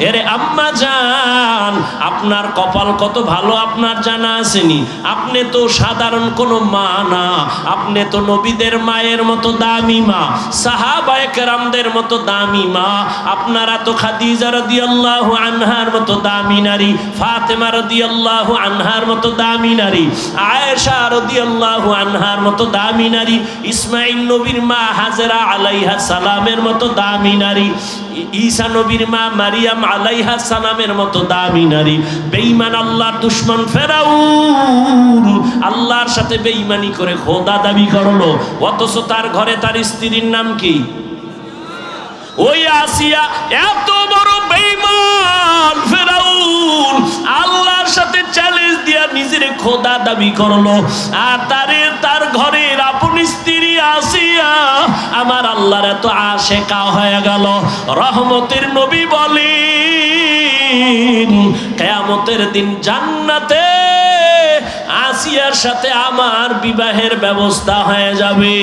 এরে আম্মা জান, আপনার কপাল কত ভালো আপনার জানা আসেনি? আপনি তো সাধারণ কোনো মা না, আপনি তো নবীদের মায়ের মতো দামি মা, সাহাবায়ে কেরামদের মতো দামি মা। আপনারা তো খাদিজা রাদিয়াল্লাহু আনহার মতো দামি নারী, ফাতেমা রাদিয়াল্লাহু আনহার মতো দামি নারী, আয়েশা রাদিয়াল্লাহু আনহার মতো দামি নারী, ইসমাইল নবীর মা হাজেরা আলাইহা সালামের মতো দামি নারী, ঈসা নবীর মা মারিয়াম আলাইহা সালামের মতো দামি নারী। বেঈমান আল্লাহর দুশমন ফেরাউন আল্লাহর সাথে বেঈমানি করে খোদা দাবি করলো, অথচ তার ঘরে তার স্ত্রীর নাম কি? ওই আসিয়া। এত বড় বেঈমান ফেরাউন আল্লাহর সাথে চ্যালেঞ্জ দিয়া নিজের খোদা দাবি করলো, আর তার ঘরের আপন স্ত্রী আসিয়া আমার আল্লাহর এত আশেকা হয়ে গেল। রহমতের নবী বলেন কিয়ামতের দিন জান্নাতে আসিয়ার সাথে আমার বিবাহের ব্যবস্থা হয়ে যাবে।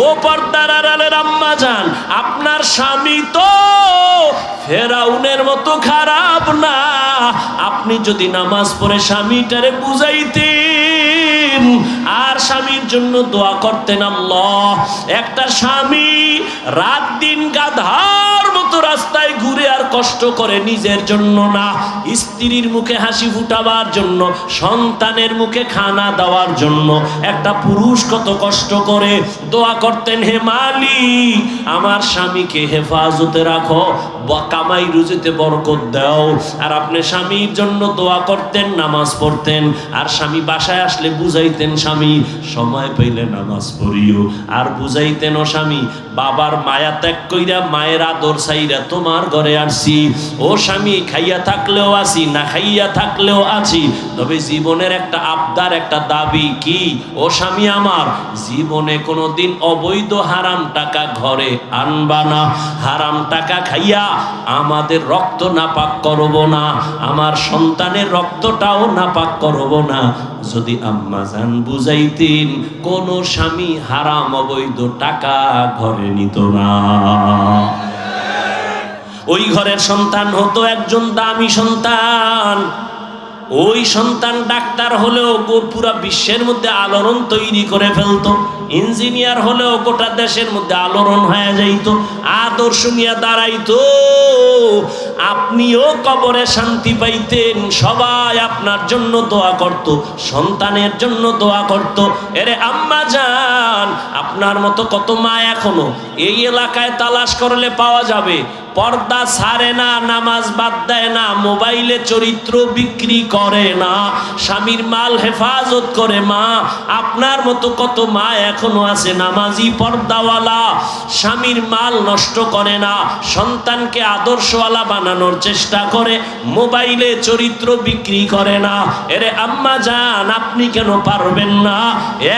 ও পর্দার আড়ালের আম্মা জান, আপনার স্বামী তো ফেরাউনের মতো খারাপ না। আপনি যদি নামাজ পড়ে স্বামীটারে বুঝাইতেন আর স্বামীর জন্য দোয়া করতেন, আল্লাহ, একটা স্বামী রাত দিন গাধার মতো রাস্তায় ঘুরে আর কষ্ট করে নিজের জন্য না, স্ত্রীর মুখে হাসি ফুটাবার জন্য, সন্তানের মুখে খানা দেওয়ার জন্য একটা পুরুষ কত কষ্ট করে দোয়া করতেন, হে মালিক আমার স্বামীকে হেফাজতে রাখো, কামাই রুজিতে বরকত দাও। আর আপনি স্বামীর জন্য দোয়া করতেন, নামাজ পড়তেন, আর স্বামী বাসায় আসলে বুঝাইতেন, স্বামী সময় পাইলে নামাজ পড়িও, আর বুঝাইতেন, ও স্বামী বাবার মায়া ত্যাগ কইরা মায়ের আদর চাইরা তোমার ঘরে আসছি। ও স্বামী খাইয়া থাকলেও আছি, না খাইয়া থাকলেও আছি, তবে জীবনের একটা আবদার, একটা দাবি কি? ও স্বামী আমার, জীবনে কোনোদিন অবৈধ হারাম টাকা ঘরে আনবা না, হারাম টাকা খাইয়া আমাদের রক্ত নাপাক করব না, আমার সন্তানের রক্তটাও নাপাক করব না। যদি আম্মা জান বুঝাইতেন, কোন স্বামী হারাম অবৈধ টাকা ঘরে নিত না। ওই ঘরের সন্তান হতো একজন দামি সন্তান। ওই সন্তান ডাক্তার হলেও পুরা বিশ্বের মধ্যে আলোড়ন তৈরি করে ফেলতো, ইঞ্জিনিয়ার হলেও গোটা দেশের মধ্যে আলোড়ন হয়ে যাইতো, আদর্শ নিয়ে দাঁড়াইতো। আপনিও কবরে শান্তি পাইতেন, সবাই আপনার জন্য দোয়া করত, সন্তানের জন্য দোয়া করত। এরে আম্মা জান, আপনার মতো কত মা এখনো এই এলাকায় তালাশ করলে পাওয়া যাবে, পর্দা ছাড়ে না, নামাজ বাদ দেয় না, মোবাইলে চরিত্র বিক্রি করে না, স্বামীর মাল হেফাজত করে মা। আপনার মতো কত মা এখনো আছে নামাজি, পর্দাওয়ালা, স্বামীর মাল নষ্ট করে না, সন্তানকে আদর্শওয়ালা বানানোর চেষ্টা করে, মোবাইলে চরিত্র বিক্রি করে না। এরে আম্মা জান, আপনি কেন পারবেন না?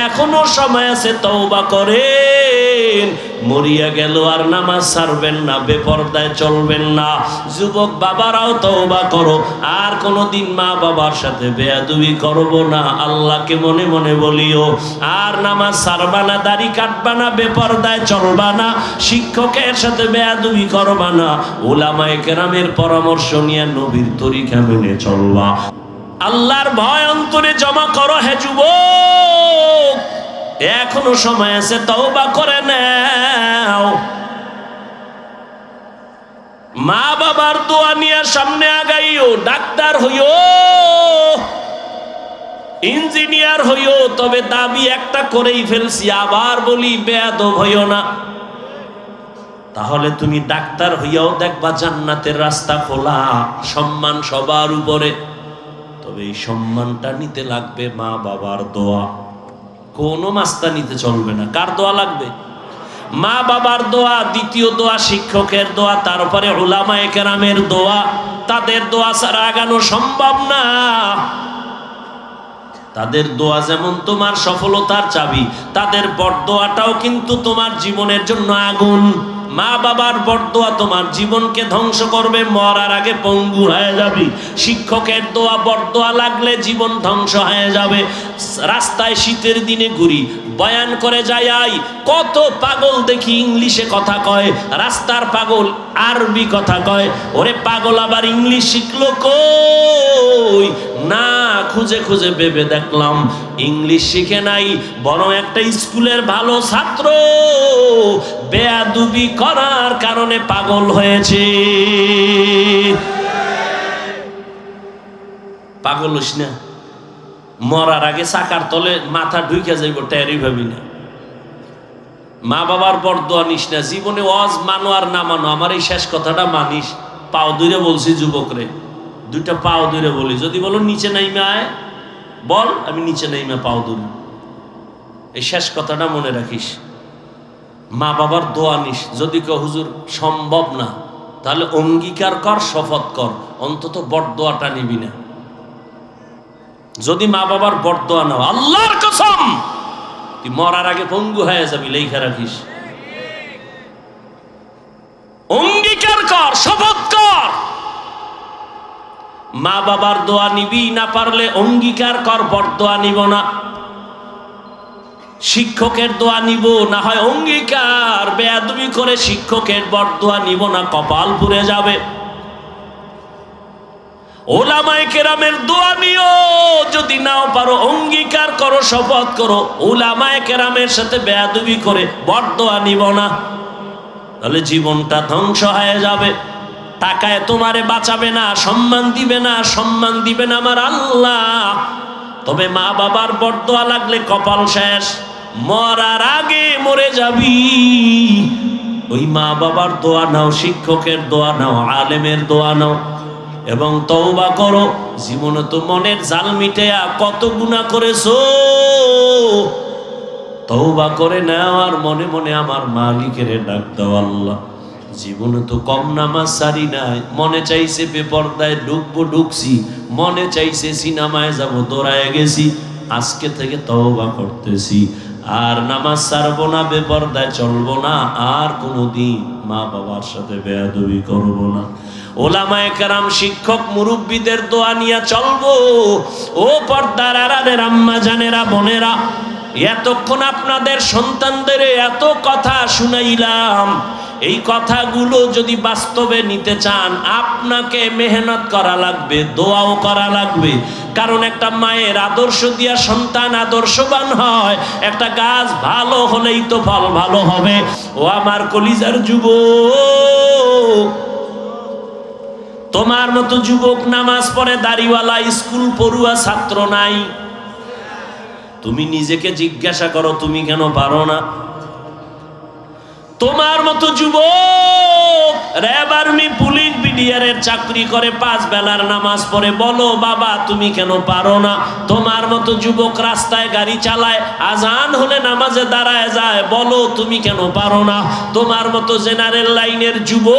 এখনো সময় আছে, তওবা করেন। মরিয়া গেল আর নামাজ ছাড়বেন না, বেপরদায় চলবেন না। যুবক বাবারাও তওবা করো, আর কোনোদিন মা বাবার সাথে বেয়াদবি করব না, আল্লাহকে মনে মনে বলিও। আর নামাজ ছাড়বা না, দাড়ি কাটবা না, বেপরদায় চলবা না, শিক্ষকের সাথে বেয়াদবি করবা না, উলামায়ে কেরামের পরামর্শ নিয়ে নবীর তরিকা মেনে চলবা। আল্লাহর ভয় অন্তরে জমা করো হে যুবক, এখনো সময় আছে, তওবা করে নাও। মা বাবার দোয়া নিয়ে সামনে আগাইও, ডাক্তার হইও, ইঞ্জিনিয়ার হইও, তবে দাবি একটা করেই ফেলছি, আবার বলি বেয়াদব হইও না। তাহলে তুমি ডাক্তার হইয়াও দেখবা জান্নাতের রাস্তা খোলা, সম্মান সবার উপরে। তবে এই সম্মানটা নিতে লাগবে মা বাবার দোয়া, কোনো মাস্তা নিতে চলবে না। কার দোয়া লাগবে? মা বাবার দোয়া, দ্বিতীয় দোয়া শিক্ষকের দোয়া, তারপরে উলামায়ে কেরামের দোয়া। তাদের দোয়া ছাড়া আগানো সম্ভব না। তাদের দোয়া যেমন তোমার সফলতার চাবি, তাদের বড়দোয়াটাও কিন্তু তোমার জীবনের জন্য আগুন। মা বাবার বরদোয়া তোমার জীবনকে ধ্বংস করবে, মরার আগে পঙ্গু হয়ে যাবি। শিক্ষকের দোয়া বরদোয়া লাগলে জীবন ধ্বংস হয়ে যাবে। রাস্তায় শীতের দিনে ঘুরি, বয়ান করে যাই, কত পাগল দেখি ইংলিশে কথা কয়, রাস্তার পাগল আরবি কথা কয়। ওরে পাগল আবার ইংলিশ শিখলো কই? না, খুঁজে খুঁজে ভেবে দেখলাম ইংলিশ শিখে নাই, বরং একটা স্কুলের ভালো ছাত্র বেয়াদবি করার কারণে পাগল হয়েছে। পাগল হইস না, মরার আগে চাকার তলে মাথা ঢুকে যাইব, টেরই ভাবি না। মা বাবার বরদোয়া নিস না, জীবনে ওয়াজ মানো আর না মানো, আমার এই শেষ কথাটা মানিস। পাও দূরে বলছি যুবকরে, দুইটা পাও দূরে বলি, যদি বলো নিচে নাইমে আয়, বল আমি নিচে নাইমে পাও দূরে। এই শেষ কথাটা মনে রাখিস। মা বাবার দোয়া নিস, যদি কেউ হুজুর সম্ভব না, তাহলে অঙ্গীকার কর, শপথ কর, অন্তত বরদোয়াটা নিবি না। যদি মা বাবার বরদোয়া নাও, আল্লাহর কসম তুই মরার আগে পঙ্গু হয়ে যাবি, লেখা রাখিস। অঙ্গীকার কর, শপথ কর, মা বাবার দোয়া নিবি, না পারলে অঙ্গীকার কর বরদোয়া নিব না। শিক্ষকের দোয়া নিব, না হয় অঙ্গীকার, বেয়াদবি করে শিক্ষকের বরদোয়া নিব না, কপাল পুড়ে যাবে। ওলামায়ে কেরামের দোয়া নিও, যদি নাও পারো অঙ্গীকার করো, শপথ করো ওলামায়ে কেরামের সাথে বেয়াদবি করে বরদোয়া নিব না, তাহলে জীবনটা ধ্বংস হয়ে যাবে। টাকায় তোমারে বাঁচাবে না, সম্মান দিবে না, সম্মান দিবেন আমার আল্লাহ। তবে মা বাবার বরদোয়া লাগলে কপাল শেষ, মরার আগে মরে যাবি। ওই মা বাবার দোয়া নাও, শিক্ষকের দোয়া নাও, আলেমের দোয়া নাও, এবং তওবা করো। জীবনে তো মনের জাল মিটাইয়া কত গুনাহ করেছো, তওবা করে নাও আর মনে মনে আমার মালিকের ডাক দাও, আল্লাহ জীবনে তো কম নামাজ সারি নাই, মনে চাইছে বেপরদায় ঢুকবো, ঢুকছি, মনে চাইছে সিনেমায় যাবো, দৌড়ায় গেছি, আজকে থেকে তওবা করতেছি, আর নামাজ ছাড়বো না, বেপরদায় চলবো না, আর কোনোদিন মা বাবার সাথে বেয়াদবি করবো না। ওলামায়ে কেরাম, শিক্ষক মুরব্বীদের দোয়া নিয়ে চলবো। ও পর্দার আড়ালের আম্মা জানেরা, বোনেরা, এতক্ষণ আপনাদের সন্তানদের এত কথা শুনাইলাম, এই কথাগুলো যদি বাস্তবে নিতে চান, আপনাকে মেহনত করা লাগবে, দোয়াও করা লাগবে। কারণ একটা মায়ের আদর্শ দিয়া সন্তান আদর্শবান হয়। একটা গাছ ভালো হলেই তো ফল ভালো হবে। ও আমার কলিজার যুবক, তোমার মতো যুবক নামাজ পড়ে দাড়িওয়ালা স্কুল পড়ুয়া ছাত্র নাই। তুমি নিজেকে জিজ্ঞাসা করো, তুমি কেন পারো না? তোমার মতো যুবক র্যাব, আর্মি, পুলিশ, বিডিআরের চাকরি করে, 5 বেলার নামাজ পড়ে, বলো বাবা তুমি কেন পারো না? তোমার মতো যুবক রাস্তায় গাড়ি চালায়, আজান হলে নামাজে দাঁড়ায় যায়, বলো তুমি কেন পারো না? তোমার মতো জেনারেল লাইনের যুবক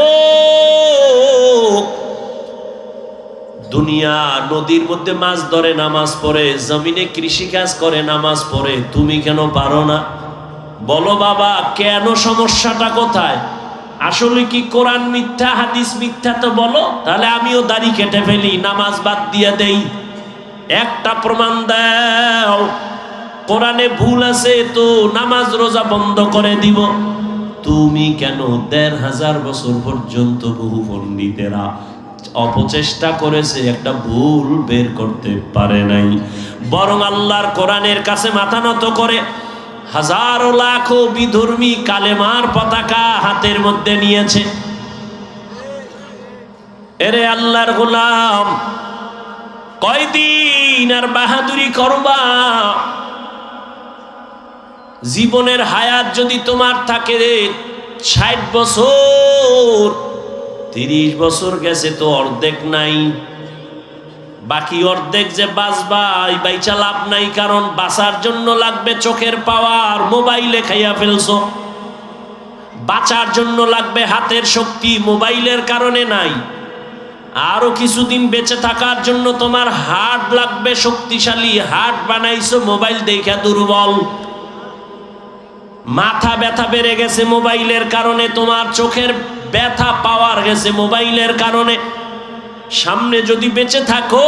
দুনিয়া নদীর মধ্যে মাছ ধরে নামাজ পড়ে, জমিনে কৃষিকাজ করে নামাজ পড়ে, তুমি কেন পারো না? বলো বাবা, কেন? সমস্যাটা কোথায়? আসলে কি কোরআন মিথ্যা, হাদিস মিথ্যা? তো বলো, তাহলে আমিও দাড়ি কেটে ফেলি, নামাজ বাদ দিয়ে দেই। একটা প্রমাণ দাও, কোরআনে ভুল আছে তো নামাজ রোজা বন্ধ করে দিব। তুমি কেন? 1500 বছর পর্যন্ত বহু পণ্ডিতেরা অপচেষ্টা করেছে, একটা ভুল বের করতে পারে নাই। বরং আল্লাহর কোরআনের কাছে মাথা নত করে হাজারো লাখো বিধর্মী কালেমার পতাকা হাতের মধ্যে নিয়েছে। এরে আল্লাহর গোলাম, কয়দিন আর বাহাদুরি করবা? জীবনের হায়াত যদি তোমার থাকে 60 বছর, 30 বছর গেছে তো অর্ধেক নাই, বাকি অর্ধেক যে বাঁচবা, এই বাইচা লাভ নাই। কারণ বাঁচার জন্য লাগবে চোখের পাওয়ার, মোবাইলে খাইয়া ফেলছো। বাঁচার জন্য লাগবে হাতের শক্তি, মোবাইলের কারণে নাই। আরো কিছুদিন বেঁচে থাকার জন্য তোমার হার্ট লাগবে শক্তিশালী, হার্ট বানাইছো মোবাইল দেখা দুর্বল। মাথা ব্যথা বেড়ে গেছে মোবাইলের কারণে, তোমার চোখের ব্যথা পাওয়ার গেছে মোবাইলের কারণে। সামনে যদি বেঁচে থাকো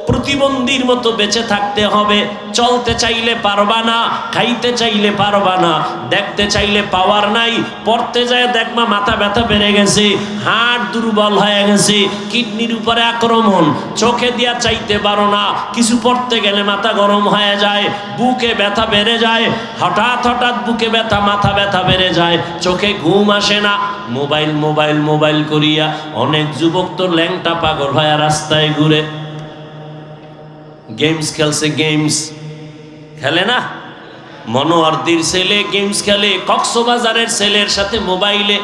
প্রতিবন্ধীর মতো বেঁচে থাকতে হবে। চলতে চাইলে পারবা না, খাইতে চাইলে পারবা না, দেখতে চাইলে পাওয়ার নাই। পড়তে যায় দেখবা মাথা ব্যথা বেড়ে গেছে, হাড় দুর্বল হয়ে গেছে, কিডনির উপরে আক্রমণ, চোখে দিয়া চাইতে পারো না, কিছু পড়তে গেলে মাথা গরম হয়ে যায়, বুকে ব্যথা বেড়ে যায়, হঠাৎ হঠাৎ বুকে ব্যথা মাথা ব্যথা বেড়ে যায়, চোখে ঘুম আসে না। মোবাইল মোবাইল মোবাইল করিয়া অনেক যুবক তো ল্যাংটা পাগল হয়ে রাস্তায় ঘুরে। গেমস খেলছে, গেমস খেলে না, মনোয়ারদির ছেলে গেমস খেলে, কক্সবাজারের ছেলের সাথে মোবাইলে।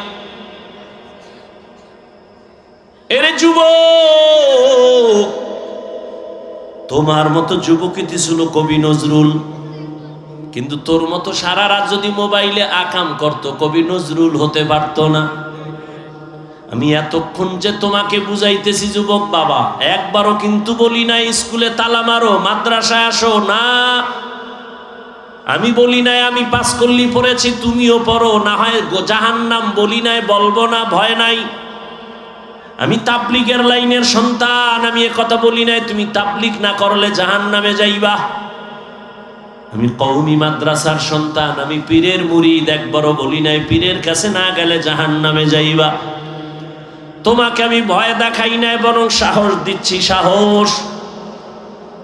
এরে যুবক, তোমার মতো যুবকই ছিল কবি নজরুল, কিন্তু তোর মতো সারা রাত যদি মোবাইলে আকাম করত কবি নজরুল হতে পারতো না। আমি এতক্ষণ যে তোমাকে বুঝাইতেছি যুবক বাবা, একবারও কিন্তু বলি নাই স্কুলে তালা মারো, মাদ্রাসায় আসো না। আমি বলি নাই আমি পাস করলি পড়েছি তুমিও পড়ো, না হয় জাহান্নাম বলি নাই, বলবো না, ভয় নাই। আমি তাবলিগের লাইনের সন্তান, আমি কথা বলি নাই তুমি তাবলিগ না করলে জাহান্নামে যাইবা। আমি কওমি মাদ্রাসার সন্তান, আমি পীরের মুরিদ, একবারও বলি নাই পীরের কাছে না গেলে জাহান্নামে যাইবা। তোমাকে আমি ভয় দেখাই নাই, বরং সাহস দিচ্ছি, সাহস।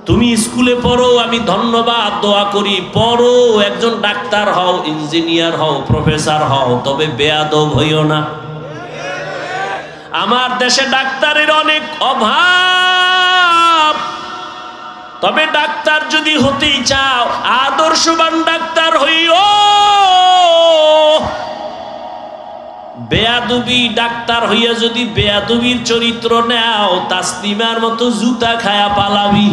তুমি স্কুলে পড়ো, আমি ধন্যবাদ দোয়া করি, পড়ো, একজন ডাক্তার হও, ইঞ্জিনিয়ার হও, প্রফেসর হও, তবে বেয়াদব হইও না। আমার দেশে ডাক্তারের অনেক অভাব, তবে ডাক্তার যদি হতেই চাও আদর্শবান ডাক্তার হইও। বেয়াদবি ডাক্তার হইয়া যদি বেয়াদবির চরিত্র নাও, তাসলিমার মতো জুতা খায়া পালাবি।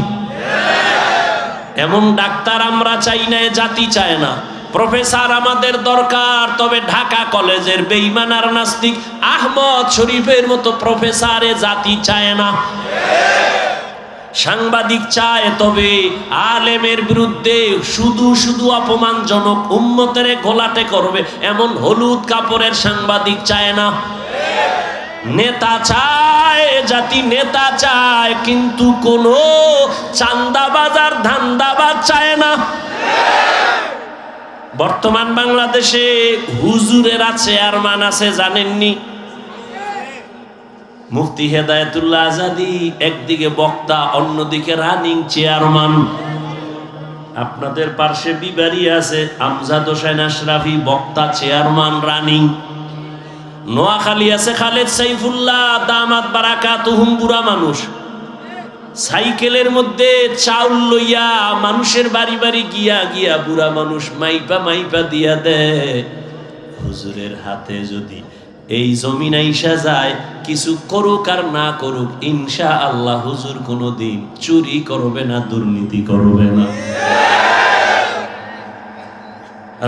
এমন ডাক্তার আমরা চাই না, জাতি চায় না। প্রফেসর আমাদের দরকার, তবে ঢাকা কলেজের বেঈমান আর নাস্তিক আহমদ শরীফের মতো প্রফেসরে জাতি চায় না। সাংবাদিক চায়, তবে আলেমের বিরুদ্ধে শুধু শুধু অপমানজনক উম্মতের ঘোলাটে করবে এমন হলুদ কাপড়ের সাংবাদিক চায় না। নেতা চায়, জাতি নেতা চায়, কিন্তু কোন চান্দাবাজ আর ধান্দাবাজ চায় না। বর্তমান বাংলাদেশে হুজুরের আছে আর মান আছে জানেননি? মুফতি হেদায়েতুল্লাহ আজাদি একদিকে বক্তা, অন্যদিকে রানিং চেয়ারম্যান। আপনাদের পার্শ্বে বিবাড়ি আছে আমজাদ হোসেন আশরাফি, বক্তা, চেয়ারম্যান, রানিং। নোয়াখালী আছে খালেদ সাইফুল্লাহ দামাত বারাকাতুহুম, বুড়া মানুষ, সাইকেলের মধ্যে চাউল লইয়া মানুষের বাড়ি বাড়ি গিয়া গিয়া বুড়া মানুষ মাইপা মাইপা দিয়া দেয়। হুজুরের হাতে যদি এই জমিন আইসা যায়, কিছু করুক আর না করুক, ইনশাআল্লাহ হুজুর কোনোদিন চুরি করবে না, দুর্নীতি করবে না।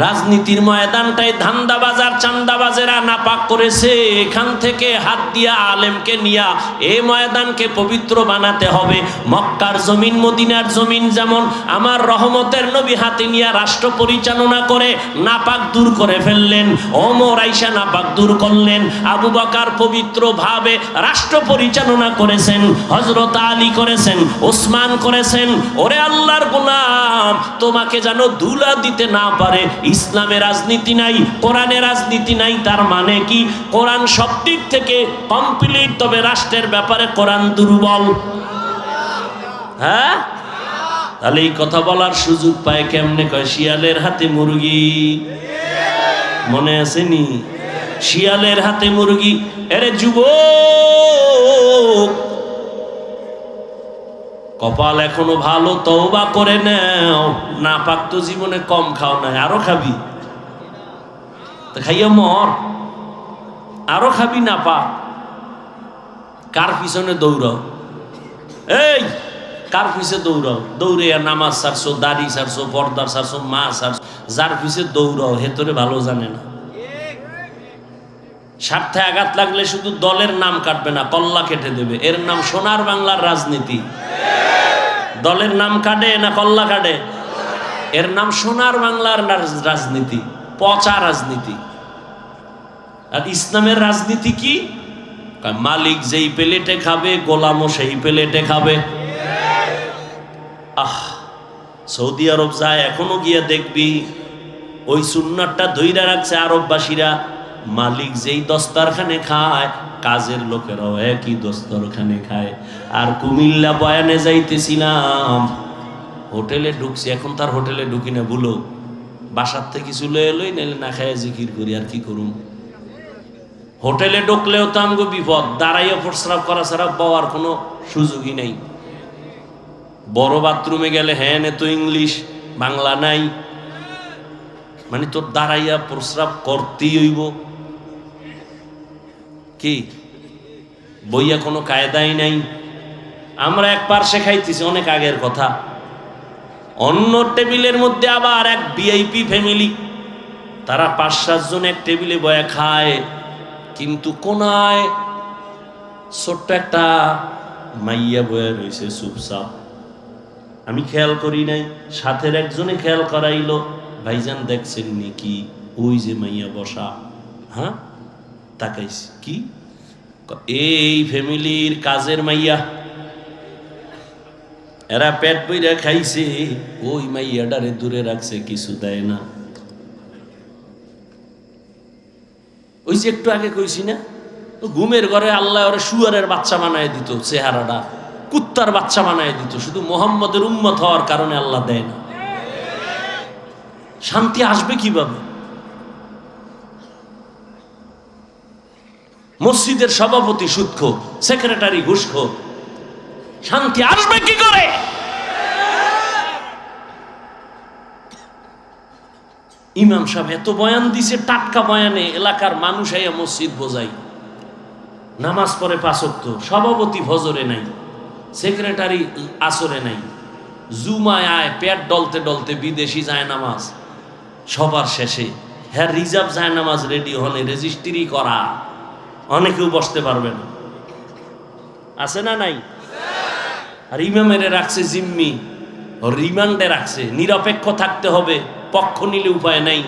রাজনীতির ময়দানটাই ধান্দাবাজার চান্দাবাজেরা নাপাক করেছে। এখান থেকে হাত দিয়া আলেমকে নিয়া এই ময়দানকে পবিত্র বানাতে হবে। মক্কার জমিন, মদিনার জমিন যেমন আমার রহমতের নবী হাতে নিয়া রাষ্ট্র পরিচালনা করে নাপাক দূর করে ফেললেন, ওমর আইসা নাপাক দূর করলেন, আবু বকর পবিত্র ভাবে রাষ্ট্র পরিচালনা করেছেন, হযরত আলী করেছেন, ওসমান করেছেন। ওরে আল্লাহর গোলাম, তোমাকে যেন ধুলা দিতে না পারে। ইসলামে রাজনীতি নাই, কোরআনে রাজনীতি নাই, তার মানে কি? কোরআন সব দিক থেকে কমপ্লিট, তবে রাষ্ট্রের ব্যাপারে কোরআন দুর্বল। হ্যাঁ, তাহলে এই কথা বলার সুযোগ পায় কেমনে? কয় শিয়ালের হাতে মুরগি, মনে আসেনি? শিয়ালের হাতে মুরগি। এরে যুবক, কপাল এখনো ভালো, তওবা করে নাও। না পাক তো জীবনে কম খাও নাই, আরো খাবি, খাইয়া মর, আরো খাবি না পাক। কার পিছনে দৌড়াও? এই কার পিছে দৌড়াও? দৌড়ে নামাজ ছাড়ছো, দাড়ি ছাড়ছো, পর্দা ছাড়ছো, মা ছাড়ছো, যার পিছে দৌড়াও হেতরে ভালো জানে না। স্বার্থে আঘাত লাগলে শুধু দলের নাম কাটবে না, কল্লা কেটে দেবে। এর নাম সোনার বাংলার রাজনীতি। দলের নাম কাটে না কল্লা কাটে? এর নাম সোনার বাংলার রাজনীতি, পচা রাজনীতি। আর ইসলামের রাজনীতি কি? মালিক যেই প্লেটে খাবে গোলামও সেই প্লেটে খাবে। সৌদি আরব যায়, এখনো গিয়ে দেখবি ওই সুন্নাতটা ধইরা রাখছে আরববাসীরা। মালিক যেই দস্তরখানে খায়, কাজের লোকেরাও একই দস্তরখানে খায়। আর কুমিল্লা বয়ানে যাইতেছিলাম, হোটেলে ঢুকছি, এখন তার হোটেলে ঢুকি না, ভুলো বাসার থেকে কিছু লয়ে লই, নাইলে না খায় জিকির করি। আর কি করুম? হোটেলে ঢুকলেও তো আমগো বিপদ, দাঁড়াইয়া প্রস্রাব করা ছাড়া পাওয়ার কোনো সুযোগই নেই। বড় বাথরুমে গেলে হ্যাঁ নে তো ইংলিশ, বাংলা নাই, মানে তোর দাঁড়াইয়া প্রস্রাব করতেই হইব। কি বইয়া কোনো কায়দাই নাই। আমরা এক পার্শ্বে খাইতেছি, অনেক আগের কথা। অন্য টেবিলের মধ্যে আবার এক ভিআইপি ফ্যামিলি, তারা 5-7 জন এক টেবিলে বয়া খায়, কিন্তু কোনায় ছোট্ট একটা মাইয়া বয়া রয়েছে চুপচাপ। আমি খেয়াল করি নাই, সাথের একজনে খেয়াল করাইলো, ভাইজান দেখছেন নাকি ওই যে মাইয়া বসা? হ্যাঁ, তাকাইছি। কি? এই ফ্যামিলির কাজের মাইয়া, এরা পেট বইরা খাইছে, ওই মাইয়াটারে দূরে রাখছে, কিছু দেয় না। ওই যে একটু আগে কইছি না, ঘুমের ঘরে আল্লাহ ওরা শুয়ারের বাচ্চা বানায় দিত, চেহারাটা কুত্তার বাচ্চা বানায় দিত, শুধু মোহাম্মদের উম্মত হওয়ার কারণে আল্লাহ দেয় না। শান্তি আসবে কিভাবে? মসজিদের সভাপতি সুদখোর, সেক্রেটারি ঘুষখোর, শান্তি আসবে কি করে? ইমাম সাহেব এত বয়ান দিছে, টাটকা বয়ানে এলাকার মানুষ আইয়া মসজিদ বোঝাই, নামাজ পড়ে 5 ওয়াক্ত, সভাপতি ফজরে নাই, সেক্রেটারি আসরে নাই, জুমায় আয় পেট ডলতে ডলতে বিদেশি যায় নামাজ, সবার শেষে হ্যাঁ রিজার্ভ যায় নামাজ রেডি হলে রেজিস্ট্রি করা, অনেকেও বসতে পারবে না, আছে না নাই? আর ইমামের রাখছে জিম্মি, রিমান্ডে রাখছে, নিরপেক্ষ থাকতে হবে, পক্ষ নিলে উপায় নাই,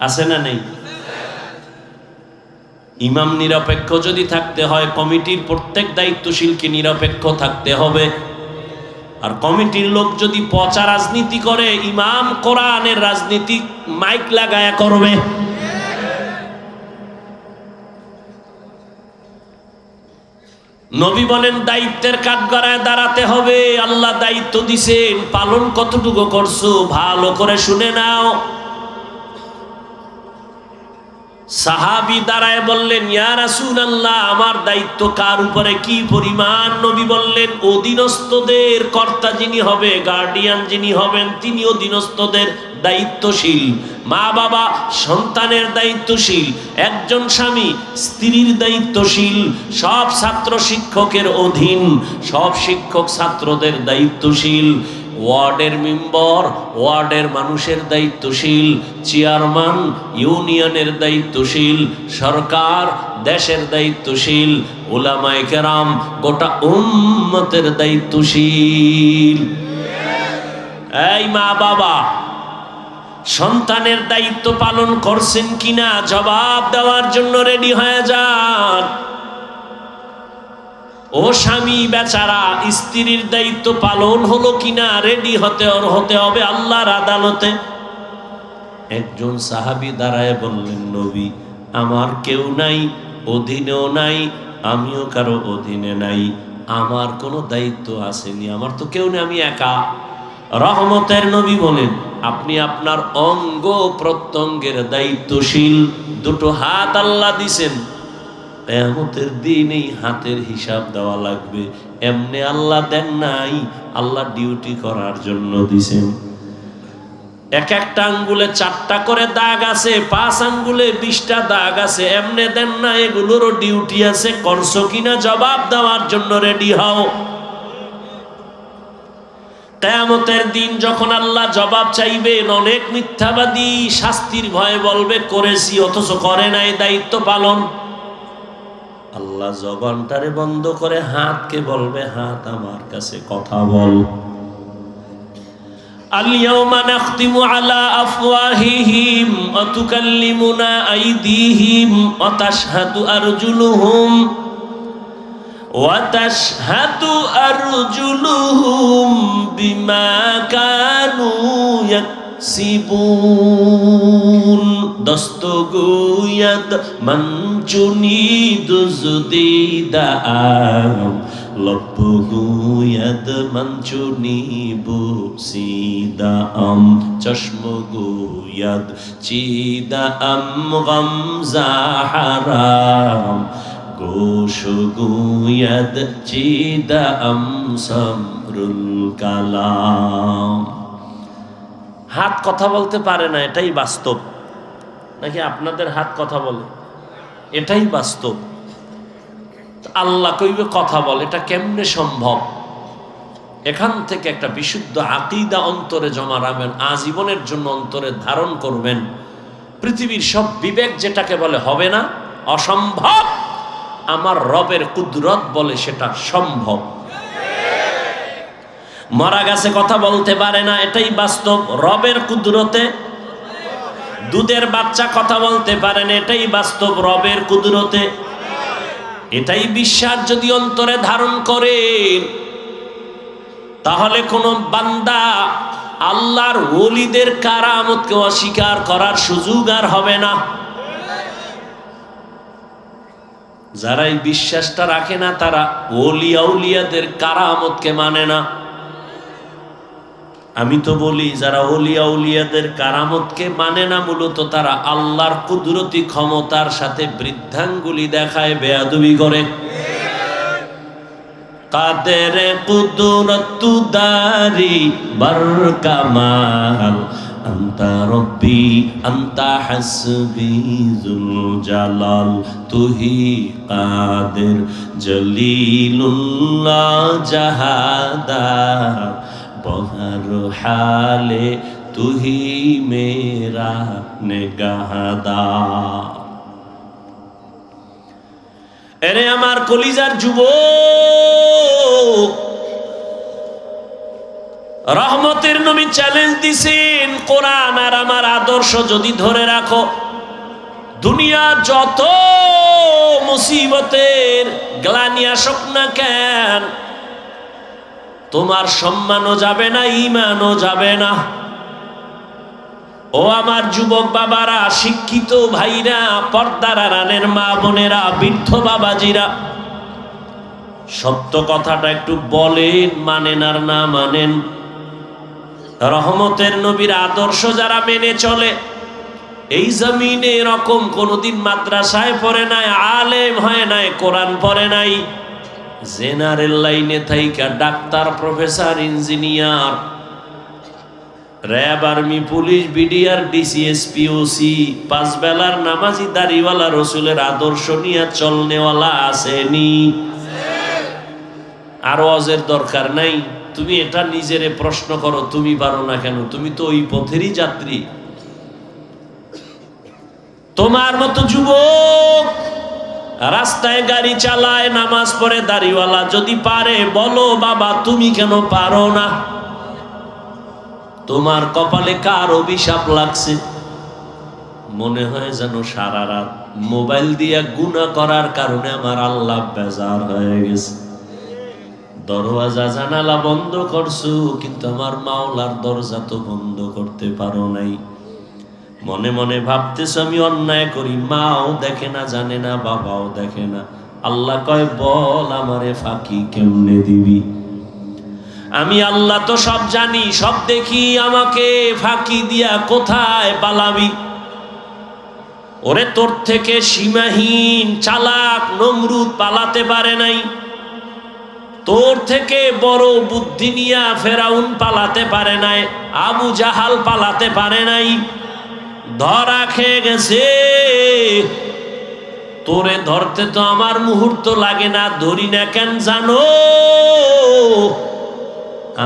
আছে না নেই? ইমাম নিরপেক্ষ যদি থাকতে হয়, কমিটির প্রত্যেক দায়িত্বশীলকে নিরপেক্ষ থাকতে হবে। আর কমিটির লোক যদি পচা রাজনীতি করে, ইমাম কোরআনের রাজনীতি মাইক লাগায়া করবে। নবী বলেন দায়িত্বের কাঠগড়ায় দাঁড়াতে হবে, আল্লাহ দায়িত্ব দিছেন, পালন কতটুকু করছো ভালো করে শুনে নাও। সাহাবী দাঁড়ায় বললেন, ইয়া রাসূলুল্লাহ, আমার দায়িত্ব কার উপরে, কি পরিমাণ? নবী বললেন, অধীনস্থদের কর্তা যিনি হবে, গার্ডিয়ান যিনি হবেন, তিনি অধীনস্থদের দায়িত্বশীল। মা বাবা সন্তানের দায়িত্বশীল, একজন স্বামী স্ত্রীর দায়িত্বশীল, সব ছাত্র শিক্ষকের অধীন, সব শিক্ষক ছাত্রদের দায়িত্বশীল, ওয়ার্ডের মেম্বার ওয়ার্ডের মানুষের দায়িত্বশীল, চেয়ারম্যান ইউনিয়নের দায়িত্বশীল, সরকার দেশের দায়িত্বশীল, উলামায়ে কেরাম গোটা উম্মতের দায়িত্বশীল। এই মা বাবা সন্তানের দায়িত্ব পালন করছেন কিনা জবাব দেওয়ার জন্য রেডি হয়ে যান। ও স্বামী বেচারা, স্ত্রীর দায়িত্ব পালন হলো কিনা রেডি হতে হবে আল্লাহর আদালতে। একজন সাহাবী দাঁড়ায় বললেন, নবী, আমার কেউ নাই, অধীনেও নাই, আমিও কারো অধীনে নাই, আমার কোনো দায়িত্ব আসেনি, আমার তো কেউ নেই, আমি একা। রহমতের নবী বলেন, আপনি আপনার অঙ্গ প্রত্যঙ্গের দায়িত্বশীল। 2টো হাত আল্লাহ দিছেন, কিয়ামতের দিন এই হাতের হিসাব দেওয়া লাগবে। এমনি আল্লাহ দেন নাই, আল্লাহ ডিউটি করার জন্য দিছেন। এক একটা আঙ্গুলে 4টা করে দাগ আছে, 5 আঙ্গুলে 20টা দাগ আছে, এমনি দেন না, এগুলোরও ডিউটি আছে, করছো কিনা জবাব দেওয়ার জন্য রেডি হও। কিয়ামতের দিন যখন আল্লাহ জবাব চাইবেন, অনেক মিথ্যাবাদী শাস্তির ভয়ে বলবে করেছি, অথচ করে নাই দায়িত্ব পালন। আল্লাহ জবানটারে বন্ধ করে হাতকে বলবে, হাত আমার কাছে কথা বল। اليوم نختم على أفواههم وتكلمنا أيديهم وتشهد أرجلهم بما كانوا يكسبون دستگوید من چونی دزدیدم لب گوید من چونی بوسیدم چشم گوید چیدم غمزه حرام গোশ গুয়াদ চিদাম সমরুল কালাম। হাত কথা বলতে পারে না, এটাই বাস্তব। নাকি আপনাদের হাত কথা বলে? এটাই বাস্তব। আল্লাহ কইবে কথা বলে, এটা কেমনে সম্ভব? এখান থেকে একটা বিশুদ্ধ আকীদা অন্তরে জমা রাখবেন, আজীবনের জন্য অন্তরে ধারণ করবেন। পৃথিবীর সব বিবেক যেটাকে বলে হবে না, অসম্ভব, আমার রবের কুদরত বলে সেটা সম্ভব। মরা গাছে কথা বলতে পারে না, এটাই বাস্তব, রবের কুদরতে। দুধের বাচ্চা কথা বলতে পারে না, এটাই বাস্তব, রবের কুদরতে। এটাই বিশ্বাস যদি অন্তরে ধারণ করেন, তাহলে কোন বান্দা আল্লাহর ওলিদের কারামতকে অস্বীকার করার সুযোগ আর হবে না। যারা এই বিশ্বাসটা রাখে না, তারা ওলি আউলিয়াদের কারামতকে মানে না। আমি তো বলি, যারা ওলি আউলিয়াদের কারামতকে মানে না, মূলত তারা আল্লাহর কুদরতি ক্ষমতার সাথে বৃদ্ধাঙ্গুলি দেখায়, বেয়াদবি করে। কাদের কুদরত দারি বরকামাল আন্তা রব্বি আন্তা হাসবি যুল জালাল তুহি কাদের জলিলুল্লাহ জাহাদার বহর হালে তুহি মেরা নেগাহদার। এরে আমার কলিজার যুবক, রহমতের নবী চ্যালেঞ্জ দিছেন, কোরআন আর আমার আদর্শ যদি ধরে রাখো, দুনিয়া যত মুসিবতের গ্লানি আসুক না কেন, তোমার সম্মানও যাবে না, ঈমানও যাবে না। ও আমার যুবক বাবারা, শিক্ষিত ভাইরা, পর্দার আড়ালের মা বোনেরা, বৃদ্ধ বাবাজিরা, সত্য কথাটা একটু বলেন, মানেন আর না মানেন। রহমতের নবীর আদর্শ যারা মেনে চলে, এই জমিনে এরকম কোনোদিন মাদ্রাসায় পড়ে নাই, আলেম হয় নাই, কোরআন পড়ে নাই, জেনারেল লাইনে থাইকা doctor, professor, engineer, RAB, army, police, BDR, DC SP, OC, পাঁচ বেলার নামাজি, দাড়িওয়ালা, রসুলের আদর্শ নিয়ে চলনেওয়ালা আসেনি? আর ওয়াজের দরকার নাই। তুমি এটা নিজেরে প্রশ্ন করো, তুমি পারো না কেন? তুমি তো ওই পথেরই যাত্রী। তোমার মতো যুবক রাস্তায় গাড়ি চালায়, নামাজ পড়ে, দাড়িওয়ালা যদি পারে, বলো বাবা তুমি কেন পারো না? তোমার কপালে কার অভিশাপ লাগছে? মনে হয় যেন সারা রাত মোবাইল দিয়ে গুনাহ করার কারণে আমার আল্লাহ বেজার হয়ে গেছে। দরওয়াজা জানালা বন্ধ করছো, কিন্তু আমার মাওলার দরজা তো বন্ধ করতে পারো নাই। মনে মনে ভাবতেছ আমি অন্যায় করি, মাও দেখে না, জানে না, বাবাও দেখে না। আল্লাহ কয়, বল আমারে ফাঁকি কেমনে দিবি? আমি আল্লাহ তো সব জানি, সব দেখি, আমাকে ফাঁকি দিয়া কোথায় পালাবি? ওরে তোর থেকে সীমাহীন চালাক নমরুদ পালাতে পারে নাই, তোর থেকে বড় বুদ্ধি নিয়া ফেরাউন পালাতে পারে নাই, আবু জাহাল পালাতে পারে নাই, ধরা খেয়ে গেছে। তোরে ধরতে তো আমার মুহূর্ত লাগে না, ধরি না কেন জানো?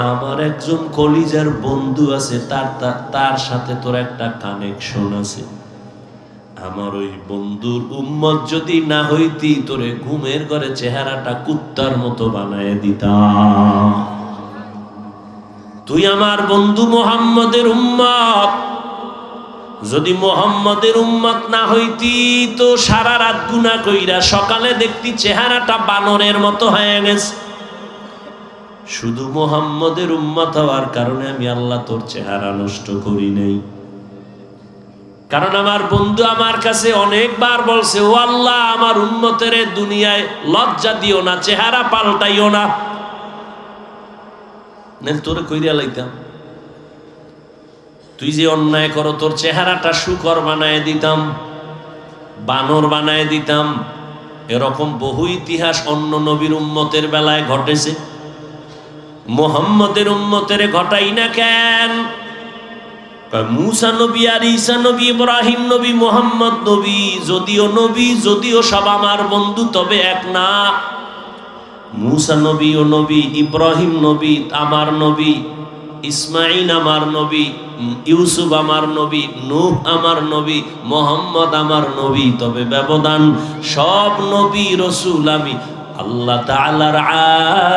আমার একজন কলিজার বন্ধু আছে, তার সাথে তোর একটা কানেকশন আছে। আমার ওই বন্ধুর উম্মত যদি না হইতি, তোরে ঘুমের ঘরে চেহারাটা কুত্তার মতো বানায় দিতাম। তুই আমার বন্ধু মুহাম্মদের উম্মত। যদি মুহাম্মদের উম্মত না হইতি তো সারা রাত গুনাহ কইরা সকালে দেখতি চেহারাটা বানরের মতো হয়ে গেছে। শুধু মুহাম্মদের উম্মত হওয়ার কারণে আমি আল্লাহ তোর চেহারা নষ্ট করি নাই। কারণ আমার বন্ধু আমার কাছে অনেকবার বলছে, ও আল্লাহ আমার উম্মতের দুনিয়ায় লজ্জা দিও না, চেহারা পাল্টাইও না, তোরে কইরা লাইতাম। তুই যে অন্যায় করো তোর চেহারাটা শুকর বানায় দিতাম, বানর বানায় দিতাম। এরকম বহু ইতিহাস অন্য নবীর উম্মতের বেলায় ঘটেছে, মুহাম্মদের উম্মতের ঘটাই না কেন? মুসা নবী আর ঈসা নবী, ইব্রাহিম নবী, মুহাম্মদ নবী নবী, যদিও সব আমার বন্ধু, তবে এক না। মুসা নবী ও নবী, ইব্রাহিম নবী আমার নবী, ইসমাইল আমার নবী, ইউসুফ আমার নবী, নূহ আমার নবী, মুহাম্মদ আমার নবী। তবে ব্যবধান, সব নবী রসুল আমি আল্লাহ তাআলার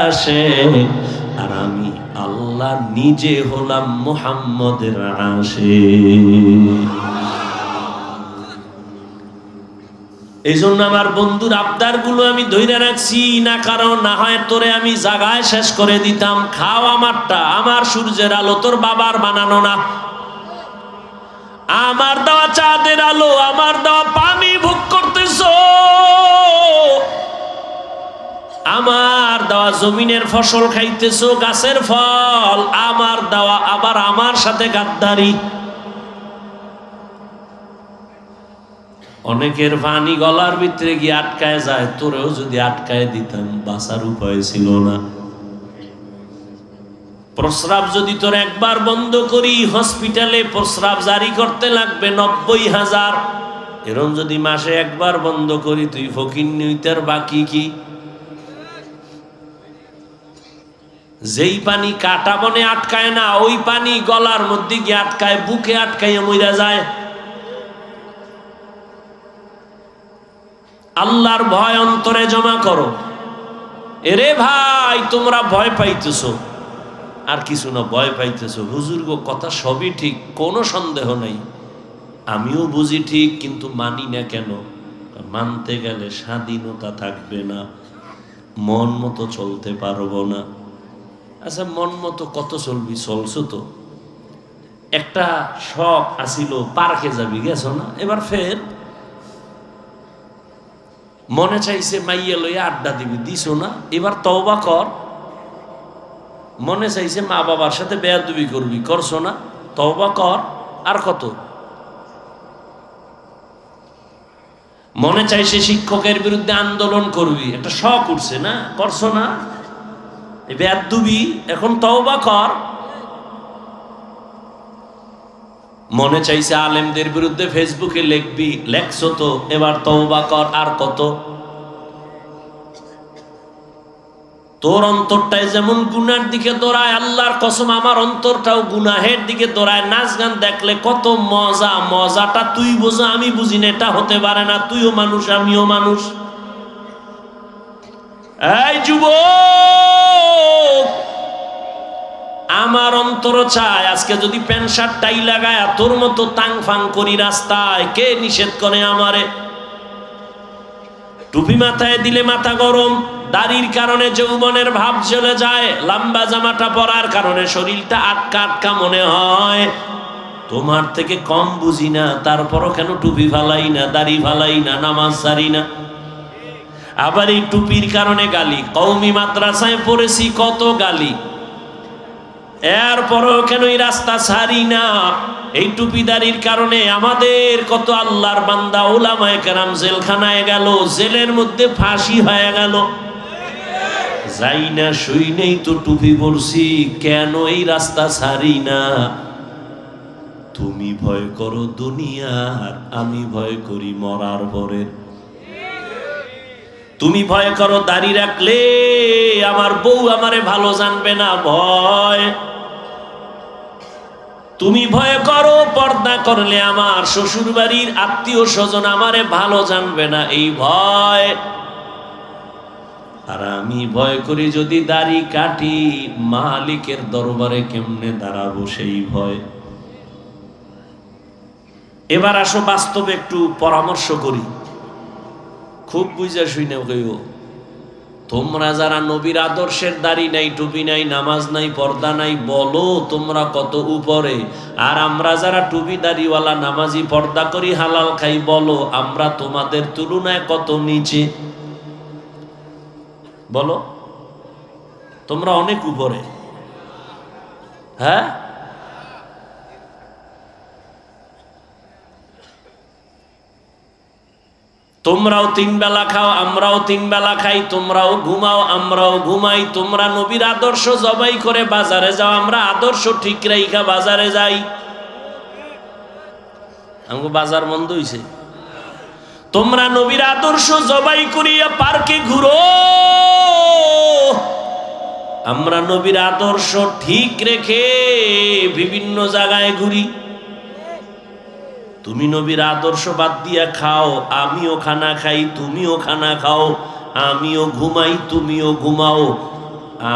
আশিক, আর আমি আল্লাহ নিজে হলাম মুহাম্মদের আশিক। এই জন্য আমার বন্ধুর আবদার গুলো আমি ধরে রাখছি না, কারণ না হয় তোরে আমি জাগায় শেষ করে দিতাম। খাও আমারটা, আমার সূর্যের আলো, তোর বাবার বানানো না। আমার দেওয়া চাঁদের আলো, আমার দেওয়া পানি ভোগ করতেছ, আমার দেওয়া জমিনের ফসল খাইতেছ, গাছের ফল আমার দেওয়া, আবার আমার সাথে গাদ্দারি। অনেকের পানি গলার ভিতরে গিয়ে আটকায় যায়, তোরেও যদি আটকায় দিতাম বাঁচার উপায় ছিল না। প্রস্রাব যদি তোর একবার বন্ধ করি, হসপিটালে প্রস্রাব জারি করতে লাগবে 90,000। এরম যদি মাসে একবার বন্ধ করি, তুই ফকির নিতার বাকি কি? যেই পানি কাটা বনে আটকায় না, ওই পানি গলার মধ্যে গিয়ে আটকায়, বুকে আটকাইয়া মইরা যায়। আল্লাহর ভয় অন্তরে জমা করো। এরে ভাই, তোমরা ভয় পাইতেছো, আর কিছু না, ভয় পাইতেছো। হুজুর গো, কথা সবই ঠিক, কোনো সন্দেহ নাই, আমিও বুঝি ঠিক, কিন্তু মানি না কেন? মানতে গেলে স্বাধীনতা থাকবে না, মন মতো চলতে পারবো না। আচ্ছা, মন মতো কত চলবি? চলছো তো। একটা শখ আসিল, পার্কে যাবি, গেছো না? এবার ফের মনে চাইছে মাইয়া লইয়া আড্ডা দিবি, দিছো না? এবার তওবা কর। মনে চাইছে মা বাবার সাথে বেয়াদবি করবি, করছো না? তওবা কর। আর কত? মনে চাইছে শিক্ষকের বিরুদ্ধে আন্দোলন করবি, একটা শখ উঠছে না, করছো না? বেয়াদবি, এখন তওবা কর। মনে চাইছে আলেমদের বিরুদ্ধে ফেসবুকে লিখবি, লেখছো তো, এবার তওবা কর। আর কত? তোর অন্তরটাই যেমন গুনার দিকে দৌড়ায়, আল্লাহর কসম আমার অন্তরটাও গুনাহের দিকে দৌড়ায়। নাচ গান দেখলে কত মজা, মজাটা তুই বোঝা, আমি বুঝি না। এটা হতে পারে না, তুইও মানুষ আমিও মানুষ। এই যুবক, আমার অন্তর চায় আজকে যদি প্যান্ট শার্ট টাই লাগায় তোর মতো তাং ফাং করি রাস্তায়, কে নিষেধ করে আমারে? টুপি মাথায় দিলে মাথা গরম, দাড়ির কারণে যৌবনের ভাব চলে যায়, লম্বা জামাটা পরার কারণে শরীরটা আটকা আটকা মনে হয়। তোমার থেকে কম বুঝি না, তারপরও কেন টুপি ফালাই না, দাড়ি ফালাই না, নামাজ ছাড়ি না? আবার এই টুপির কারণে গালি, কওমি মাদ্রাসায় পড়েছি কত গালি, এরপরও কেন এই রাস্তা ছাড়ি না? এই টুপিদারির কারণে আমাদের কত আল্লাহর বান্দা উলামায়ে কেরাম জেলখানায় গেল, জেলের মধ্যে ফাঁসি হয়ে গেল। যাই না শুই নেই তো টুপি পরছি, কেন এই রাস্তা ছাড়ি না? তুমি ভয় করো দুনিয়ার, আমি ভয় করি মরার পরে। তুমি ভয় করো দাড়ি রাখলে আমার বউ আমারে ভালো জানবে না, ভয়। তুমি ভয় করো পর্দা করলে আমার শ্বশুর বাড়ির আত্মীয় স্বজন আমারে ভালো জানবে না, এই ভয়। আর আমি ভয় করি যদি দাড়ি কাটি মালিকের দরবারে কেমনে দাঁড়াবো সেই ভয়। এবার আসো বাস্তবে একটু পরামর্শ করি, খুব বুঝা শুনে কইও। তোমরা যারা নবীর আদর্শের দাড়ি নাই, টুপি নাই, নামাজ নাই, পর্দা নাই, বলো তোমরা কত উপরে। আর আমরা যারা টুপি দাড়িওয়ালা, নামাজি, পর্দা করি, হালাল খাই, বলো আমরা তোমাদের তুলনায় কত নিচে। বলো তোমরা অনেক উপরে। হ্যাঁ, তোমরাও 3 বেলা খাও, আমরাও 3 বেলা খাই, তোমরাও ঘুমাও, আমরাও ঘুমাই। তোমরা নবীর আদর্শ জবাই করে বাজারে যাও, আমরা আদর্শ ঠিক রাইখা বাজারে যাই। আমাকে বাজার বন্ধ হইছে। তোমরা নবীর আদর্শ জবাই করিয়া পার্কে ঘুরো, আমরা নবীর আদর্শ ঠিক রেখে বিভিন্ন জায়গায় ঘুরি। তুমি নবীর আদর্শ বাদ দিয়া খাও, আমিও খানা খাই, তুমিও খানা খাও, আমিও ঘুমাই, তুমিও ঘুমাও,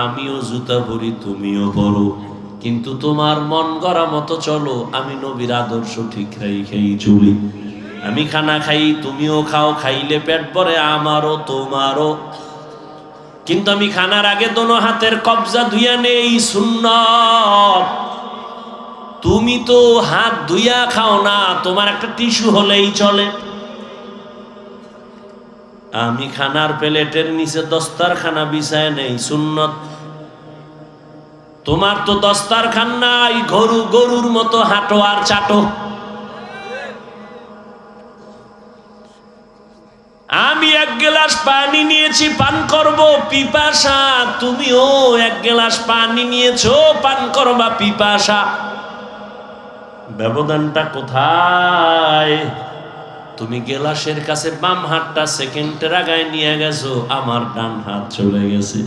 আমিও জুতা পরি, তুমিও পরো, কিন্তু তোমার মন গড়া মতো চলো। আমি নবীর আদর্শ ঠিক রাই চলি। আমি খানা খাই, তুমিও খাও, খাইলে পেট ভরে আমারও তোমারও, কিন্তু আমি খানার আগে দোনো হাতের কবজা ধুইয়া নেই, সুন্নাত। তুমি তো হাত ধুইয়া খাও না, তোমার একটা টিস্যু হলেই চলে। আমি খানার প্লেটের নিচে দস্তারখানা বিছায় নেই, সুন্নত। তোমার তো দস্তারখান নাই, গরুর মতো হাঁটো আর চাটো। আমি 1 গ্লাস পানি নিয়েছি, পান করব পিপাসা, তুমিও 1 গ্লাস পানি নিয়েছো, পান করবা পিপাসা। ব্যবধানটা কোথায়? তুমি গেলাসের কাছে বাম হাতটা সেকেন্ডের আগায় নিয়ে গেছো, আমার ডান হাত চলে গেছে।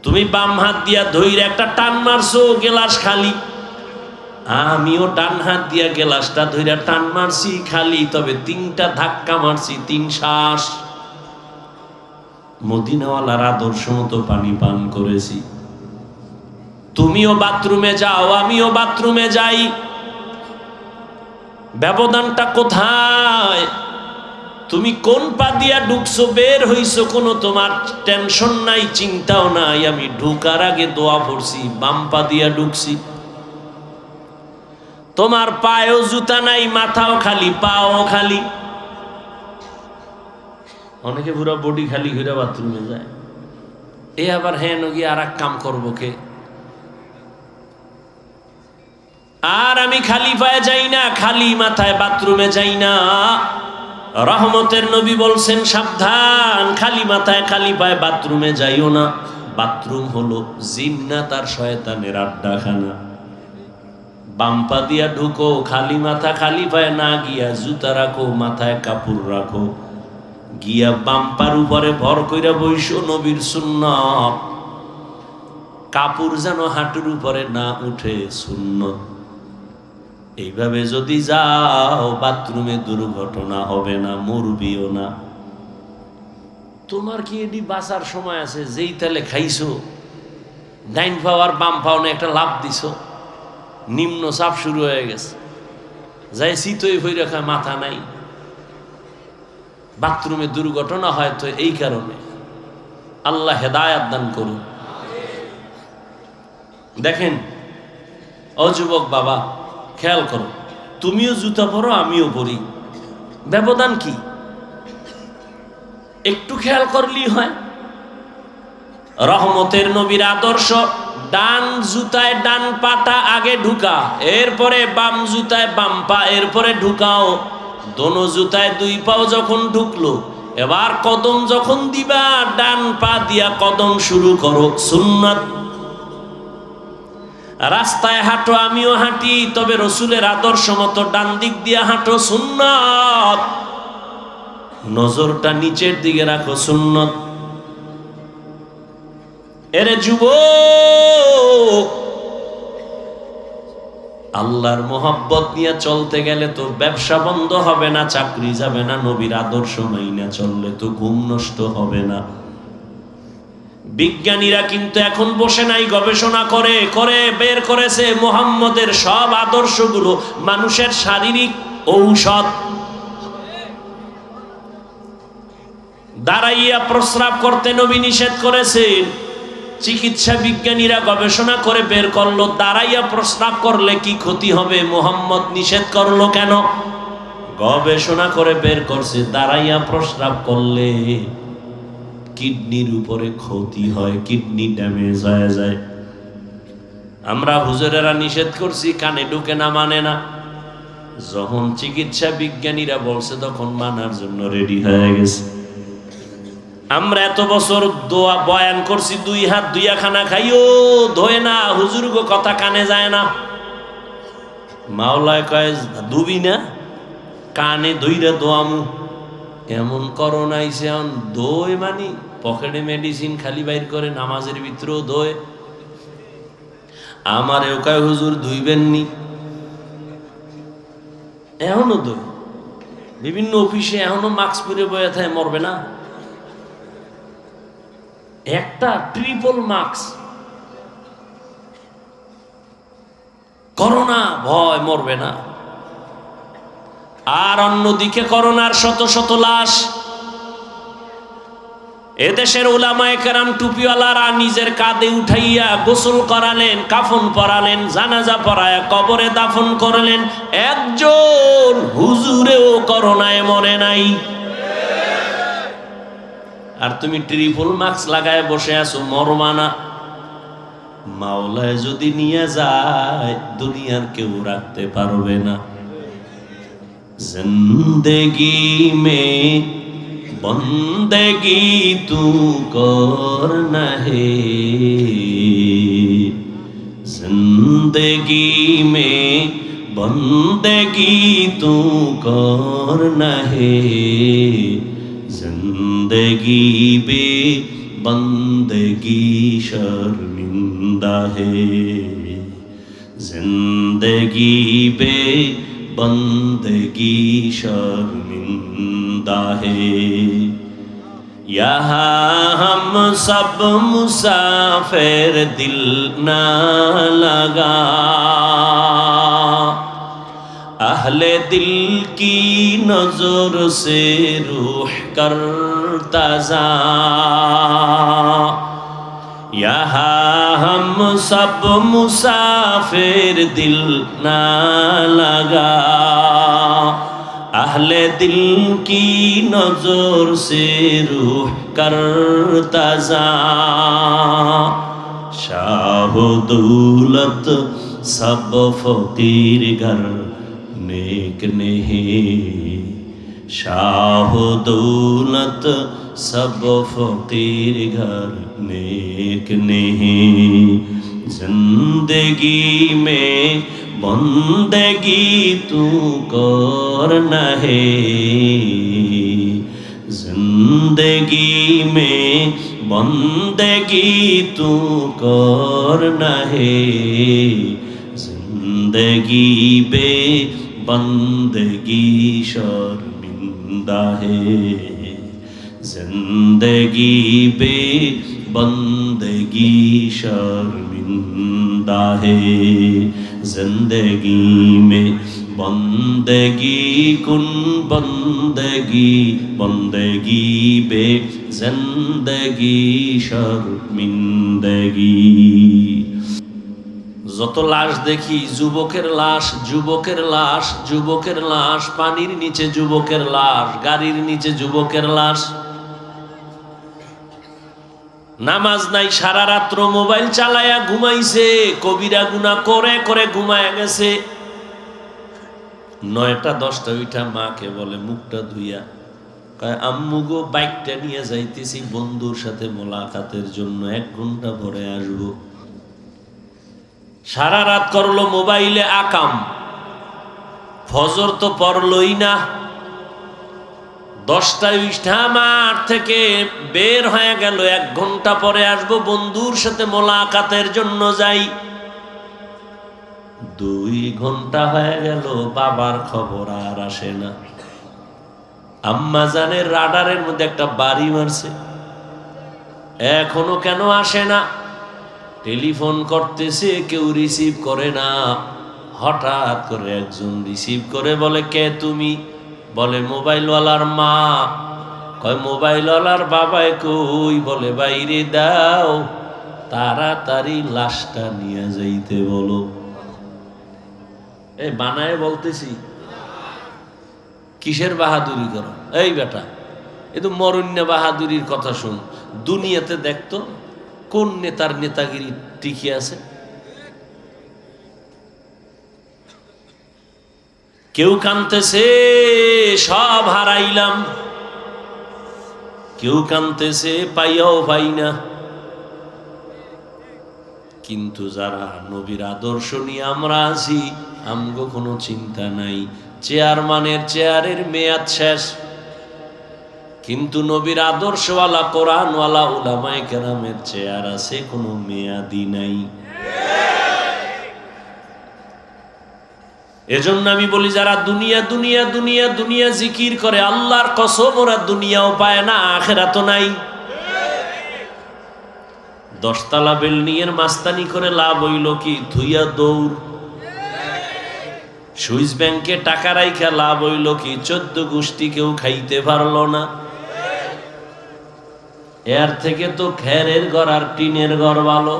তুমি বাম হাত দিয়া ধইরে একটা টান মারছো, গেলাস খালি। আমিও ডান হাত দিয়া গেলাসটা ধইরা টান মারছি খালি, তবে 3টা ধাক্কা মারছি, 3 শ্বাস। মদিনাওয়ালার আদর্শ মতো পানি পান করেছি। তুমিও বাথরুমে যাও, আমিও বাথরুমে যাই। ব্যবধানটা কোথায়? তুমি কোন পা দিয়া ঢুকছো, বের হইছো, কোনো তোমার টেনশন নাই, চিন্তাও নাই। আমি ঢুকার আগে দোয়া পড়ছি, বাম পা দিয়া ঢুকছি। তোমার পায়েও জুতা নাই, মাথাও খালি, পাও খালি। অনেকে পুরো বডি খালি ঘুরে বাথরুমে যায়। এ আবার হ্যাঁ নগি আর এক কাম করবো কে? আর আমি খালি পায়ে যাই না, খালি মাথায় বাথরুমে যাই না। রহমতের নবী বলছেন সাবধান, খালি মাথায় খালি পায়ে বাথরুমে যাইও না। বাথরুম হলো জিন্নাত আর শয়তানের আড্ডাখানা। বাম্পা দিয়া ঢুকো, খালি মাথা খালি পায়ে না গিয়া জুতা রাখো, মাথায় কাপড় রাখো, গিয়া বাম্পার উপরে ভর কইরা বইসো, নবীর সুন্নাত। কাপড় যেন হাঁটুর উপরে না উঠে, সুন্নত। এইভাবে যদি যাও, বাথরুমে দুর্ঘটনা হবে না, মরবিও না। তোমার কি এটি বাঁচার সময় আছে? যেই তালে খাইছো, ডাইন পাও আর বাম পাও না একটা লাভ দিছো, নিম্ন চাপ শুরু হয়ে গেছে, যাই শীতই হয়ে রাখা, মাথা নাই। বাথরুমে দুর্ঘটনা হয় তো এই কারণে। আল্লাহ হেদায়াত দান করুন। দেখেন ও যুবক বাবা, খেয়াল করো, তুমিও জুতা পরো, আমিও পরি, ব্যবধান কি? একটু খেয়াল করলেই হয়। রহমতের নবীর আদর্শ, ডান জুতায় ডান পাটা আগে ঢুকা, এরপরে বাম জুতায় বাম পা, এরপরে ঢুকাও। দোনো জুতায় 2 পাও যখন ঢুকলো, এবার কদম যখন দিবা, ডান পা দিয়া কদম শুরু করো, সুন্নাত। রাস্তায় হাঁটো, আমিও হাঁটি, তবে রসুলের আদর্শ মতো ডান দিক দিয়া হাঁটো, সুন্নাত। নজরটা নিচের দিকে রাখো, সুন্নাত। এরে যুবক, আল্লাহর মোহাব্বত নিয়ে চলতে গেলে তো ব্যবসা বন্ধ হবে না, চাকরি যাবে না। নবীর আদর্শ মাইনা চললে তো ঘুম নষ্ট হবে না। বিজ্ঞানীরা কিন্তু এখন বসে নাই, গবেষণা করে করে বের করেছে মুহাম্মদের সব আদর্শগুলো মানুষের শারীরিক ঔষধ। দাঁড়াইয়া প্রস্রাব করতে নবী নিষেধ করেছেন। চিকিৎসা বিজ্ঞানীরা গবেষণা করে বের করলো দাঁড়াইয়া প্রস্রাব করলে কি ক্ষতি হবে, মুহাম্মদ নিষেধ করলো কেন? গবেষণা করে বের করছে দাঁড়াইয়া প্রস্রাব করলে কিডনির উপরে ক্ষতি হয়, কিডনি ড্যামেজ হয়ে যায়। আমরা হুজুরেরা নিষেধ করছি, কানে ঢুকে না, মানে না। যখন চিকিৎসা বিজ্ঞানীরা বলছে তখন মানার জন্য রেডি হয়ে গেছে। আমরা এত বছর দোয়া বয়ান করছি, 2 হাত 2 খানা খাইও ধোয় না, হুজুর গো কথা কানে যায় না। মাওলায় কয় দুবি না, কানে ধইরা দোয়ামু। এমন করোনা আইছে, এখন দোয় মানি পকেটে মেডিসিন খালি বাইর করে, নামাজের ভিতরেও দোয়। আমার কয় হুজুর ধুইবেননি, এখনো দোয়। বিভিন্ন অফিসে এখনো মাস্ক পরে বয়ে থাকে, মরবে না একটা ট্রিপল মাস্ক। করোনা ভয়, মরবে না। আর অন্যদিকে করোনার শত শত লাশ। এদেশের উলামায়ে কেরাম টুপিওয়ালারা নিজের কাঁধে উঠাইয়া গোসল করালেন, কাফন পরালেন, জানাজা পরায়া কবরে দাফন করলেন। একজন হুজুরেও করোনায় মরে নাই। আর তুমি ট্রিপল মাস্ক লাগায় বসে আছো, মরমানা। মাওলায় যদি নিয়ে যায় দুনিয়ার কেউ রাখতে পারবে না। জিন্দেগি মে বন্দেগি তু করনা হে, জিন্দেগি মে বন্দেগি তু করনা হে, जिंदगी बे बंदगी शर्मिंदा है, जिंदगी बे बंदगी शर्मिंदा है। यहाँ हम सब मुसाफिर, दिल ना लगा अहले दिल की नजर से रूह करता जा। यहाँ हम सब मुसाफिर, दिल ना लगा अहले दिल की नजर से रूह करता जा। शाह दौलत सब फकीर घर नेक नहीं, शाह दौलत सब फकीर घर नेक नहीं। जिंदगी में बंदगी तू करना है, जिंदगी में बंदगी तू करना है, जिंदगी बे बंदगी शर्मिंदा है, जिंदगी बे बंदगी शर्मिंदा है। जिंदगी में बंदगी कुन बंदगी, बंदगी बे जिंदगी शर्मिंदगी। যত লাশ দেখি, যুবকের লাশ, যুবকের লাশ, যুবকের লাশ, পানির নিচে যুবকের লাশ, গাড়ির নিচে যুবকের লাশ। নামাজ নাই, সারা রাত্র মোবাইল চালায়া ঘুমাইছে, কবিরা গুনাহ করে করে ঘুমায়া গেছে। 9টা 10টা উঠা মাকে বলে মুখটা ধুইয়া, কয় আম্মু গো বাইকটা নিয়ে যাইতেছি বন্ধুর সাথে মোলাকাতের জন্য, 1 ঘন্টা পরে আসবো। সারা রাত করলো মোবাইলে আকাম, ফজর তো পড়লই না। 10টায় উঠা মাঠ থেকে বের হয়ে গেল, 1 ঘন্টা পরে আসবো, বন্ধুর সাথে মোলাকাতের জন্য যাই। 2 ঘন্টা হয়ে গেল, বাবার খবর আর আসে না। আম্মা জানের রাডারের মধ্যে একটা বাড়ি মারছে, এখনো কেন আসে না? টেলিফোন করতেছে, কেউ রিসিভ করে না। হঠাৎ করে একজন রিসিভ করে বলে, কে তুমি? বলে মোবাইলওয়ালার মা। কয় মোবাইলওয়ালার বাবাই কই? বলে বাইরে দাও, তাড়াতাড়ি লাশটা নিয়ে যাইতে বলো। এই বানায় বলতেছি, কিসের বাহাদুরি করো? এই বেটা, এ তো মরণ্য বাহাদুরির কথা শুন। দুনিয়াতে দেখতো কোন নেতার নেতাগিরি টিকে আছে? কেউ কানতেছে সব হারাইলাম, কেউ কানতেছে পাইয়াও পাই না। কিন্তু যারা নবীর আদর্শ নিয়ে আমরা আছি, আমগো কোনো চিন্তা নাই। চেয়ারম্যানের চেয়ারের মেয়াদ শেষ, কিন্তু নবীর আদর্শওয়ালা কোরআনওয়ালা উলামায়ে কেরামের চেয়ার আছে, কোনো মেয়াদি নাই। এজন্য আমি বলি, যারা দুনিয়া দুনিয়া দুনিয়া দুনিয়া জিকির করে, আল্লাহর কসম ওরা দুনিয়াও পায় না, আখিরাতও নাই। 10 তলা বিল্ডিংয়ের মাস্তানি করে লাভ হইল কি? ধুইয়া দৌড়। সুইস ব্যাংকে টাকা রাইখা লাভ হইল কি? 14 গোষ্ঠী কেউ খাইতে পারলো না। এর থেকে তো খেরের ঘর আর টিনের ঘর ভালো।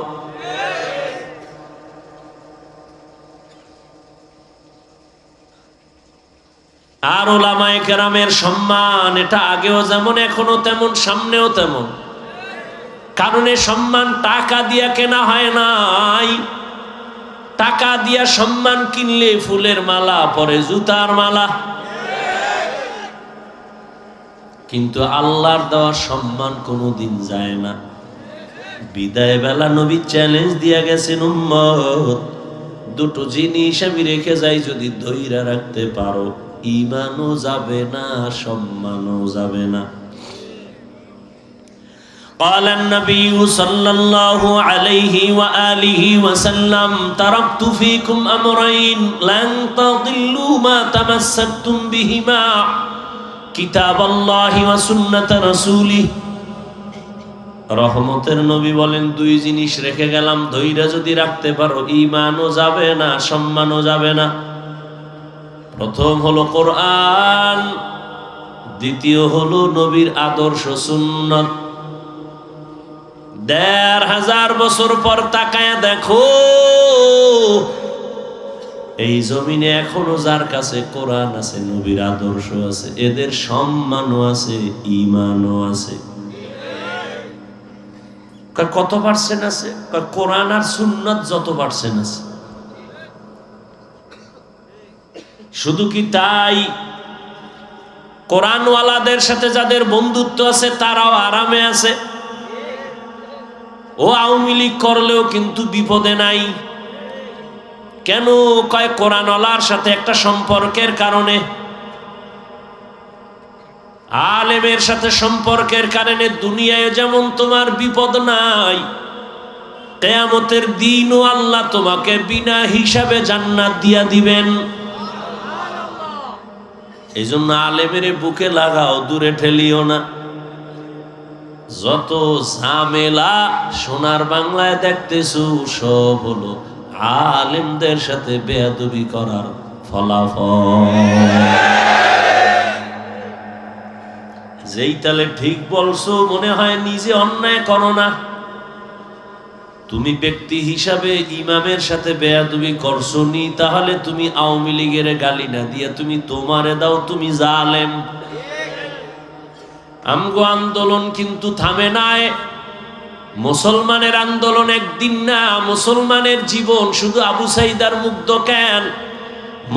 আর উলামায়ে কেরামের সম্মান, এটা আগেও যেমন এখনো তেমন, সামনেও তেমন। কারণ এ সম্মান টাকা দিয়া কেনা হয় নাই। টাকা দিয়া সম্মান কিনলে ফুলের মালা পরে, জুতার মালা। কিন্তু আল্লাহর দেওয়া সম্মান কোনোদিন যায় না। বিদায় বেলা নবী চ্যালেঞ্জ দিয়া গেছেন, উম্মত দুটো জিনিস আমি রেখে যাই, যদি ধইরা রাখতে পারো, ঈমানও যাবে না, সম্মানও যাবে না। قال النبي صلى الله عليه وآله وسلم تركت فيكم أمرين لن تضلوا ما تمسكتم بهما كتاب الله وسنة رسوله। রহমতের নবী বলেন, দুই জিনিস রেখে গেলাম, ধৈর্য যদি রাখতে পারো, ঈমানও যাবে না, সম্মানও যাবে না। প্রথম হলো কোরআন, দ্বিতীয় হলো নবীর আদর্শ সুন্নাত। 1500 বছর পর তাকায়া দেখো, এই জমিনে এখনো যার কাছে কোরআন আছে, নবীর আদর্শ আছে, এদের সম্মানও আছে, ঈমানও আছে। কত পার্সেন্ট আছে? কোরআন আর সুন্নাত যত পার্সেন্ট আছে। শুধু কি তাই? কোরআনওয়ালাদের সাথে যাদের বন্ধুত্ব আছে, তারাও আরামে আছে। ও আওয়ামী লীগ করলেও কিন্তু বিপদে নাই। কেন? কয় কোরআনওয়ালার সাথে একটা সম্পর্কের কারণে, আলেমের সাথে সম্পর্কের কারণে দুনিয়ায় যেমন তোমার বিপদ নাই, কিয়ামতের দিনও আল্লাহ তোমাকে বিনা হিসাবে জান্নাত দিয়া দিবেন। এই জন্য আলেমের বুকে লাগাও, দূরে ঠেলিও না। যত ঝামেলা সোনার বাংলায় দেখতেছো, সব হলো আলেমদের সাথে বেয়াদবি করার ফলাফল। যেই তালে ঠিক বলছো, মনে হয় নিজে অন্যায় করো না। তুমি ব্যক্তি হিসাবে ইমামের সাথে বেয়াদবি করছো নি, তাহলে তুমি আওয়ামী লীগের গালি না দিয়া তুমি তোমারে দাও, তুমি জালেম। আমগো আন্দোলন কিন্তু থামে নাই। মুসলমানের আন্দোলন একদিন না, মুসলমানের জীবন শুধু আবু সাইদার মুগ্ধ কেন?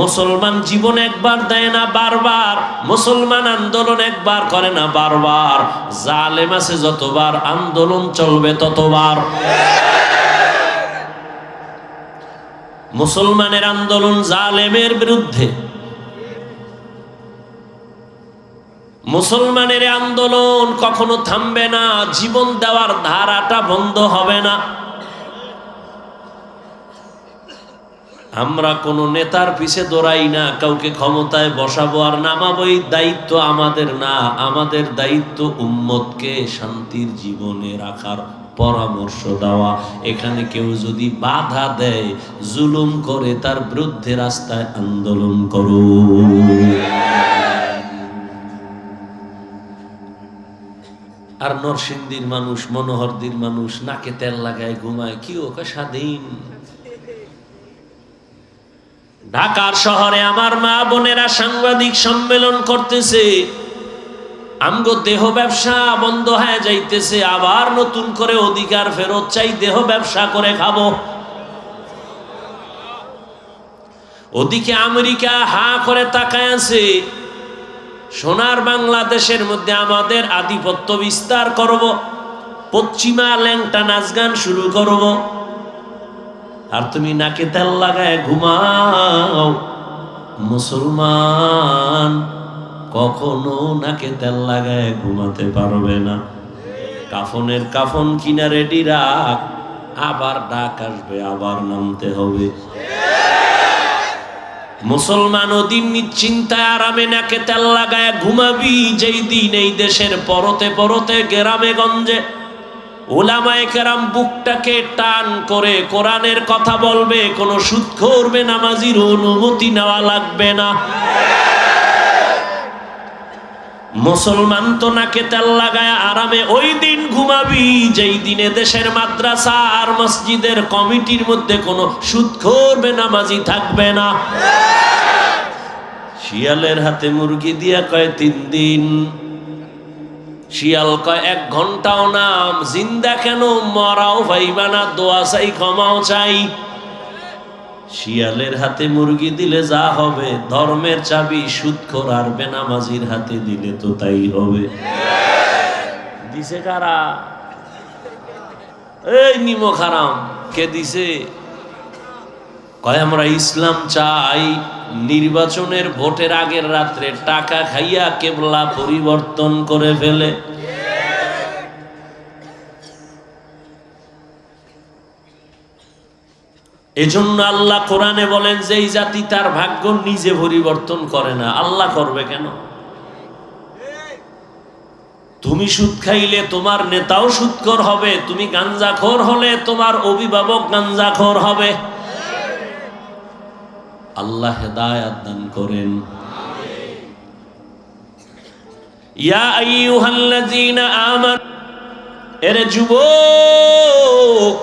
মুসলমান জীবন একবার দেয় না, বারবার। মুসলমান আন্দোলন একবার করে না, বারবার। জালেম আছে যতবার, আন্দোলন চলবে ততবার। মুসলমানের আন্দোলন জালেমের বিরুদ্ধে, মুসলমানের আন্দোলন কখনো থামবে না, জীবন দেওয়ার ধারাটা বন্ধ হবে না। আমরা কোনো নেতার পিছে দৌড়াই না, কাউকে ক্ষমতায় বসাবো আর নামাবো, এই দায়িত্ব আমাদের না। আমাদের দায়িত্ব উম্মতকে শান্তির জীবনে রাখার পরামর্শ দেওয়া। এখানে কেউ যদি বাধা দেয়, জুলুম করে, তার বিরুদ্ধে রাস্তায় আন্দোলন করো। আর নরসিংদীর মানুষ, মনোহরদীর মানুষ নাকে তেল লাগায় ঘুমায়, কি ওকে স্বাধীন। ঢাকার শহরে আমার মা বোনেরা সাংবাদিক সম্মেলন করতেছে, আমগো দেহ ব্যবসা বন্ধ হয়ে যাইতেছে, আবার নতুন করে অধিকার ফেরত চাই, দেহ ব্যবসা করে খাবো। ওদিকে আমেরিকা হা করে তাকায় আছে, সোনার বাংলাদেশের মধ্যে আমাদের আধিপত্য বিস্তার করব, পশ্চিমা ল্যাংটা নাচ গান শুরু করব। আর তুমি নাকে তেল লাগায় ঘুমাও। মুসলমান কখনো নাকে তেল লাগায় ঘুমাতে পারবে না। কাফনের কাফন কিনা রেডি রাখ, আবার ডাক আসবে, আবার নামতে হবে। মুসলমান ওদিন নিশ্চিন্তায় আরামে নাকে তেল লাগায় ঘুমাবি, যেই দিন এই দেশের পরতে পরতে গ্রামে গঞ্জে উলামায়ে কেরাম বুকটাকে টান করে কোরআনের কথা বলবে, কোনো সুদখোর বেনামাজির অনুমতি নেওয়া লাগবে না। মুসলমান তো নাকে তেল লাগায় আরামে ওই দিন ঘুমাবি, যেই দিনে দেশের মাদ্রাসা আর মসজিদের কমিটির মধ্যে কোনো সুদখোর বেনামাজি থাকবে না। শিয়ালের হাতে মুরগি দিয়া কয় 3 দিন, শিয়াল কয় 1 ঘন্টাও না, জিন্দা কেন, মরাও ভাইবা না, দোয়া চাই, ক্ষমাও চাই। শিয়ালের হাতে মুরগি দিলে যা হবে, ধর্মের চাবি সুদখোর আর বেনামাজির হাতে দিলে তো তাই হবে। দিছে কারা? এই নিমক হারাম কে দিছে? কয় আমরা ইসলাম চাই। নির্বাচনের ভোটের আগের রাত্রে টাকা খাইয়া কেবলা পরিবর্তন করে ফেলে। এজন্য আল্লাহ কোরআনে বলেন, যেই জাতি তার ভাগ্য নিজে পরিবর্তন করে না, আল্লাহ করবে কেন? তুমি সুদ খাইলে তোমার নেতাও সুদখোর হবে, তুমি গাঞ্জাখোর হলে তোমার অভিভাবক গাঞ্জাখোর হবে। আল্লাহ হেদায়েত দান করেন। ইয়া আইয়ুহাল্লাযীনা আমানু, এরে যুবক,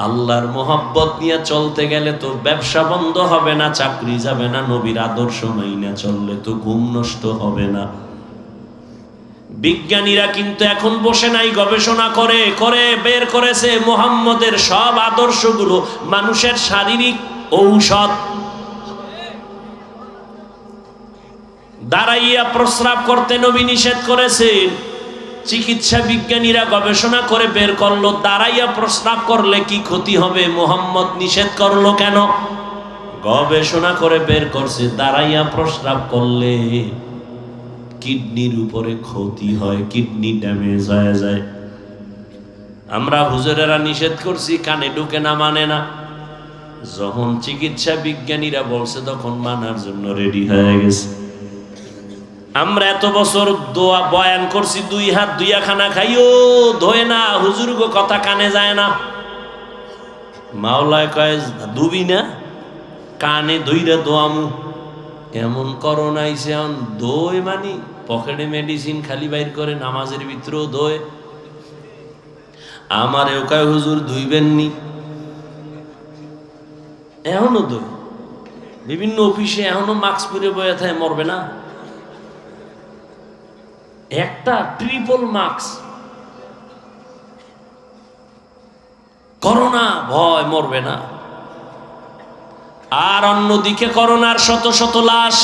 আল্লাহর মোহাব্বত নিয়ে চলতে গেলে তো ব্যবসা বন্ধ হবে না, চাকরি যাবে না, নবীর আদর্শ মাইনা চললে তো ঘুম নষ্ট হবে না। বিজ্ঞানীরা কিন্তু এখন বসে নাই, গবেষণা করে করে বের করেছে মুহাম্মদের সব আদর্শগুলো মানুষের শারীরিক ঔষধ। দাঁড়াইয়া প্রস্রাব করতে নবী নিষেধ করেছেন। চিকিৎসা বিজ্ঞানীরা গবেষণা করে বের করলো, দাঁড়াইয়া প্রস্রাব করলে কি ক্ষতি হবে, মুহাম্মদ নিষেধ করলো কেন? গবেষণা করে বের করছে দাঁড়াইয়া প্রস্রাব করলে কিডনির উপরে ক্ষতি হয়, কিডনি ড্যামেজ হয়ে যায়। আমরা হুজুরেরা নিষেধ করছি, কানে ঢুকে না, মানে না। যখন চিকিৎসা বিজ্ঞানীরা বলছে তখন মানার জন্য রেডি হয়ে গেছে। আমরা এত বছর দোয়া বয়ান করছি, 2 হাত 2 খানা খাইও ধোয় না, হুজুর গো কথা কানে যায় না। মাওলায় কয় দুবি না, কানে ধইরা দোয়ামু। এমন করোনা আইছে, এখন দোয় মানি পকেটে মেডিসিন খালি বাইর করে, নামাজের ভিতরেও দোয়। আমারেও কয় হুজুর ধুইবেননি, এখনো দোয়। বিভিন্ন অফিসে এখনো মাস্ক পরে বয়ে থাকে, মরবে না। একটা ট্রিপল মাস্ক, করোনা ভয়, মরবে না। আর অন্যদিকে করোনার শত শত লাশ।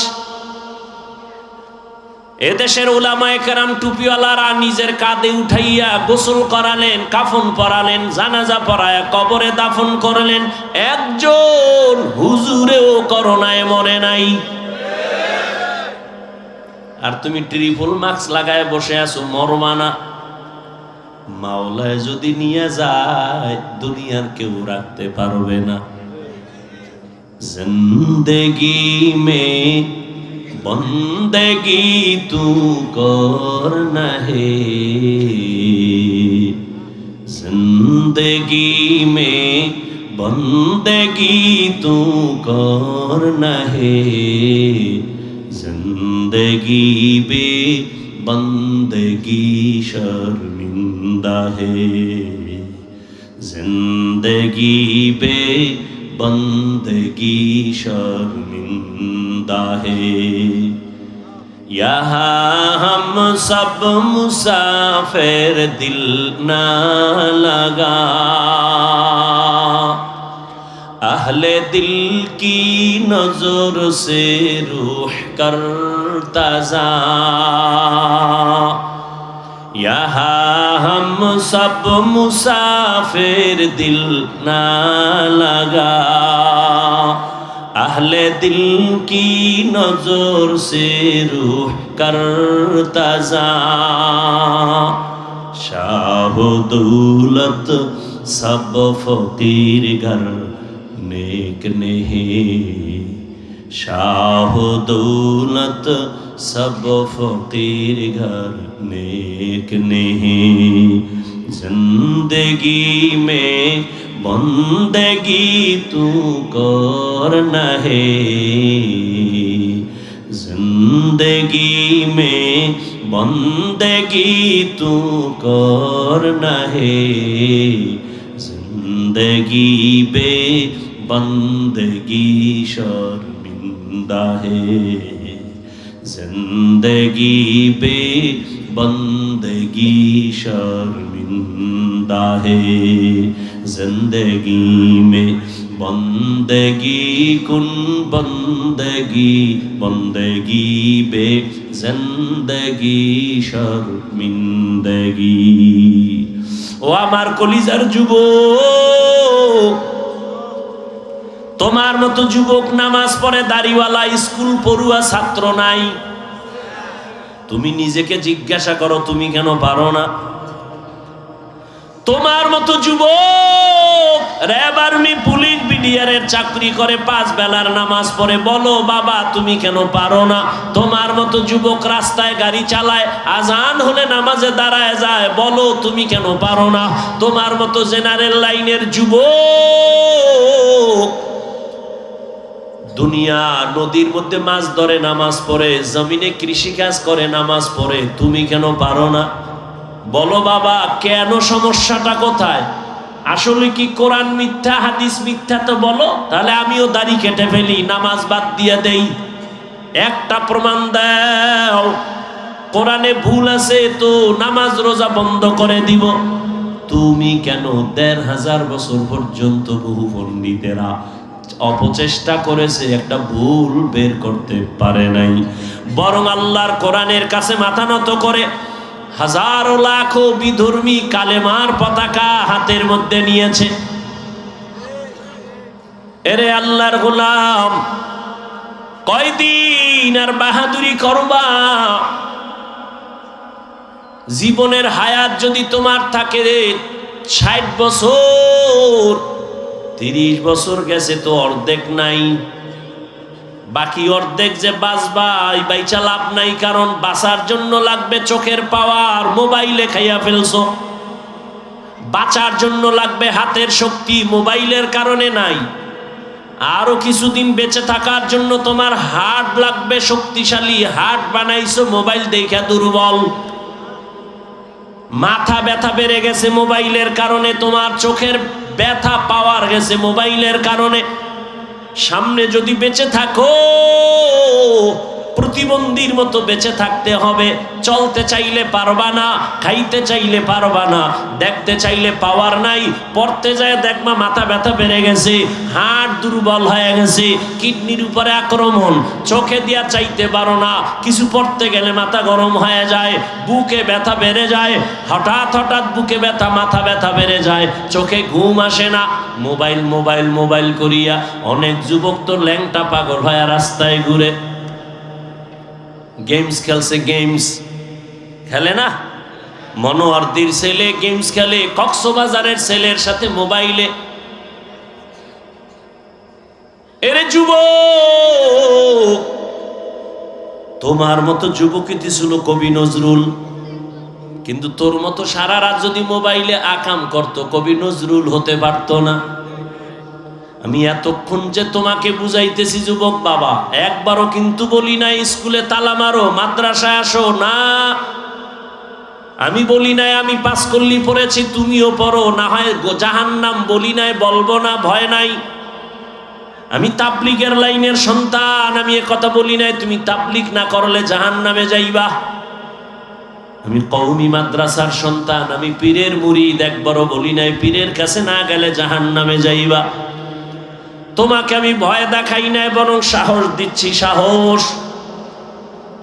এদেশের উলামায়ে কেরাম টুপিওয়ালারা নিজের কাঁধে উঠাইয়া গোসল করালেন, কাফন পরালেন, জানাজা পরায়া কবরে দাফন করলেন। একজন হুজুরেও করোনায় মরে নাই। আর তুমি ট্রিপল মাস্ক লাগায় বসে আছো, মরবা না। মাওলায় যদি নিয়ে যায় দুনিয়ার কেউ রাখতে পারবে না। জিন্দেগি মে বন্দেগি তু করনা হে, जिंदगी में बंदगी तू करना है, जिंदगी बे बंदगी शर्मिंदा है, जिंदगी बे बंदगी शर्मिंदा है। यहाँ हम सब मुसाफिर दिल ना लगा, अहले दिल की नजर से रूह करता जा। यहाँ हम सब मुसाफिर दिल ना लगा, अहले दिल की नजर से रूह करता जा। शाह दौलत सब फकीर घर नेक नहीं, शाह दौलत सब फकीर घर नेक नहीं, जिंदगी में बंदगी तू करना है, जिंदगी में बंदगी तू करना है, जिंदगी बे बंदगी शर्मिंदा है, जिंदगी बे बंदगी शर्मिंदा है। जिंदगी में बंदगी कुन बंदगी, बंदगी बे जिंदगी शर्मिंदगी। ও আমার কলিজার যুবক, তোমার মতো যুবক নামাজ পড়ে দাড়িওয়ালা স্কুল পড়ুয়া ছাত্র নাই। তুমি নিজেকে জিজ্ঞাসা করো তুমি কেন পারো না? তোমার মতো যুবক র্যাব আর্মি পুলিশ বিডিআরের চাকরি করে 5 বেলার নামাজ পড়ে, বলো বাবা তুমি কেন পারো না? তোমার মতো যুবক রাস্তায় গাড়ি চালায়, আজান হলে নামাজে দাঁড়ায় যায়, বলো তুমি কেন পারো না? তোমার মতো জেনারেল লাইনের যুবক দুনিয়া নদীর মধ্যে মাছ ধরে নামাজ পড়ে, জমিনে কৃষিকাজ করে নামাজ পড়ে, তুমি কেন পারো না? বলো বাবা কেন, সমস্যাটা কোথায়? আসলে কি কোরআন মিথ্যা হাদিস মিথ্যা? তো বলো, তাহলে আমিও দাড়ি কেটে ফেলি, নামাজ বাদ দিয়ে দেই। একটা প্রমাণ দাও, কোরআনে ভুল আছে তো নামাজ রোজা বন্ধ করে দিব। তুমি কেন 1500 বছর পর্যন্ত বহু পণ্ডিতেরা অপচেষ্টা করেছে, একটা ভুল বের করতে পারে নাই, বরং আল্লাহর কোরআনের কাছে মাথা নত করে হাজারো লাখো বিধর্মী কালেমার পতাকা হাতের মধ্যে নিয়েছে। এরে আল্লাহর গোলাম, কয়দিন আর বাহাদুরি করবা? জীবনের হায়াত যদি তোমার থাকে 60 বছর, 30 বছর গেছে তো অর্ধেক নাই, বাকি অর্ধেক যে বাঁচবা এই বাইচা লাভ নাই, কারণ বাঁচার জন্য লাগবে চোখের পাওয়ার, মোবাইলে খাইয়া ফেলছো। বাঁচার জন্য লাগবে হাতের শক্তি, মোবাইলের কারণে নাই। আরো কিছুদিন বেঁচে থাকার জন্য তোমার হার্ট লাগবে শক্তিশালী, হার্ট বানাইছো মোবাইল দেখা দুর্বল। মাথা ব্যথা বেড়ে গেছে মোবাইলের কারণে, তোমার চোখের ব্যথা পাওয়ার গেছে মোবাইলের কারণে। সামনে যদি বেঁচে থাকো প্রতিবন্ধীর মতো বেঁচে থাকতে হবে। চলতে চাইলে পারবা না, খাইতে চাইলে পারবা না, দেখতে চাইলে পাওয়ার নাই। পড়তে যায় দেখবা মাথা ব্যথা বেড়ে গেছে, হাড় দুর্বল হয়ে গেছে, কিডনির উপরে আক্রমণ, চোখে দিয়া চাইতে পারো না, কিছু পড়তে গেলে মাথা গরম হয়ে যায়, বুকে ব্যথা বেড়ে যায়, হঠাৎ হঠাৎ বুকে ব্যথা মাথা ব্যথা বেড়ে যায়, চোখে ঘুম আসে না। মোবাইল মোবাইল মোবাইল করিয়া অনেক যুবক তো ল্যাংটা পাগল হয়ে রাস্তায় ঘুরে। গেমস খেলছে, গেমস খেলে না, মনোহরদীর ছেলে গেমস খেলে, কক্সবাজারের ছেলের সাথে মোবাইলে। এরে যুবক, তোমার মতো যুবকই ছিল কবি নজরুল, কিন্তু তোর মতো সারা রাত যদি মোবাইলে আকাম করত, কবি নজরুল হতে পারত না। আমি এতক্ষণ যে তোমাকে বুঝাইতেছি যুবক বাবা, একবারও কিন্তু বলি নাই স্কুলে তালা মারো, মাদ্রাসায় আসো না। আমি বলি নাই আমি পাস করলি পড়েছি তুমিও পড়ো, না হয় জাহান্নাম বলি নাই, বলবো না, ভয় নাই। আমি তাবলিগের লাইনের সন্তান, আমি এ কথা বলি নাই তুমি তাবলিগ না করলে জাহান্নামে যাইবা। আমি কওমি মাদ্রাসার সন্তান, আমি পীরের মুরিদ, একবারও বলি নাই পীরের কাছে না গেলে জাহান্নামে যাইবা। তোমাকে আমি ভয় দেখাই নাই, বরং সাহস দিচ্ছি, সাহস।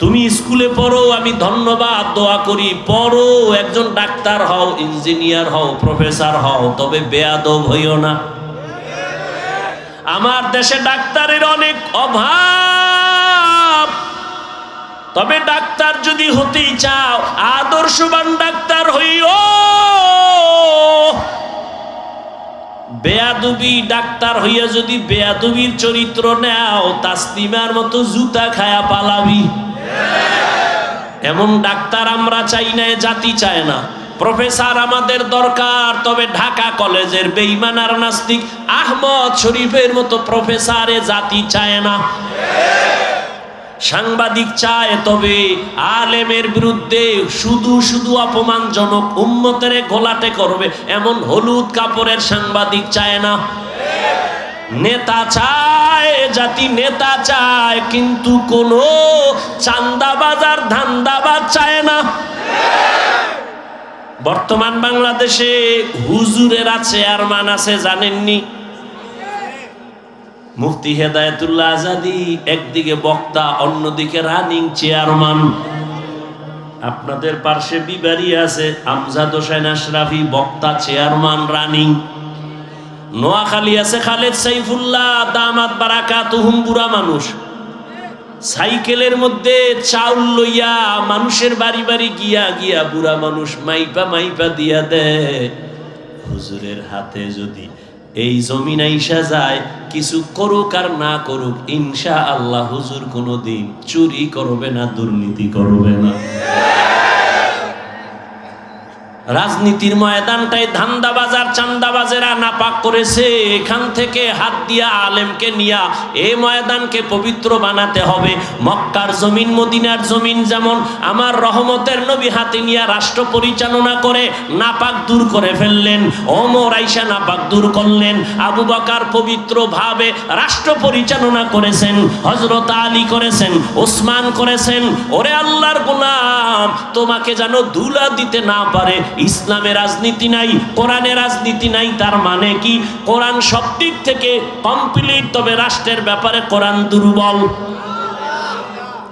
তুমি স্কুলে পড়ো, আমি ধন্যবাদ দোয়া করি, পড়ো, একজন ডাক্তার হও, ইঞ্জিনিয়ার হও, প্রফেসর হও, তবে বেয়াদব হইও না। আমার দেশে ডাক্তারের অনেক অভাব, তবে ডাক্তার যদি হতেই চাও আদর্শবান ডাক্তার হইও। বেয়াদবি ডাক্তার হইয়া যদি বেয়াদবির চরিত্র নাও, তাসলিমার মতো জুতা খায়া পালাবি। এমন ডাক্তার আমরা চাই না, জাতি চায় না। প্রফেসর আমাদের দরকার, তবে ঢাকা কলেজের বেঈমান আর নাস্তিক আহমদ শরীফের মতো প্রফেসরে জাতি চায় না। সাংবাদিক চায়, তবে আলেমের বিরুদ্ধে শুধু শুধু অপমানজনক উম্মতের ঘোলাটে করবে এমন হলুদ কাপড়ের সাংবাদিক চায় না। নেতা চায়, জাতি নেতা চায়, কিন্তু কোন চান্দাবাজ আর ধান্দাবাজ চায় না। বর্তমান বাংলাদেশে হুজুরের আছে আর মান আছে জানেননি? মুফতি হেদায়েতুল্লাহ আজাদি একদিকে বক্তা, অন্যদিকে রানিং চেয়ারম্যান। আপনাদের পার্শ্বে বিবারি আছে আমজাদ হোসেন আশরাফি, বক্তা, চেয়ারম্যান, রানিং। নোয়াখালী আছে খালেদ সাইফুল্লাহ দামাত বারাকাতুহুম, বুড়া মানুষ, সাইকেলের মধ্যে চাউল লইয়া মানুষের বাড়ি বাড়ি গিয়া গিয়া বুড়া মানুষ মাইপা মাইপা দিয়া দেয়। হুজুরের হাতে যদি এই জমিন আইসা যায়, কিছু করুক আর না করুক, ইনশাআল্লাহ হুজুর কোনোদিন চুরি করবে না, দুর্নীতি করবে না। রাজনীতির ময়দানটাই ধান্দাবাজার চান্দাবাজেরা নাপাক করেছে। এখান থেকে হাত দিয়া আলেমকে নিয়া এই ময়দানকে পবিত্র বানাতে হবে। মক্কার জমিন, মদিনার জমিন যেমন আমার রহমতের নবী হাতে নিয়া রাষ্ট্র পরিচালনা করে নাপাক দূর করে ফেললেন, ওমর আইসা নাপাক দূর করলেন, আবু বকর পবিত্র ভাবে রাষ্ট্র পরিচালনা করেছেন, হযরত আলী করেছেন, ওসমান করেছেন। ওরে আল্লাহর গোলাম, তোমাকে যেন ধুলা দিতে না পারে। ইসলামের রাজনীতি নাই, কোরআনের রাজনীতি নাই, তার মানে কি? কোরআন সব দিক থেকে কমপ্লিট, তবে রাষ্ট্রের ব্যাপারে কোরআন দুর্বল।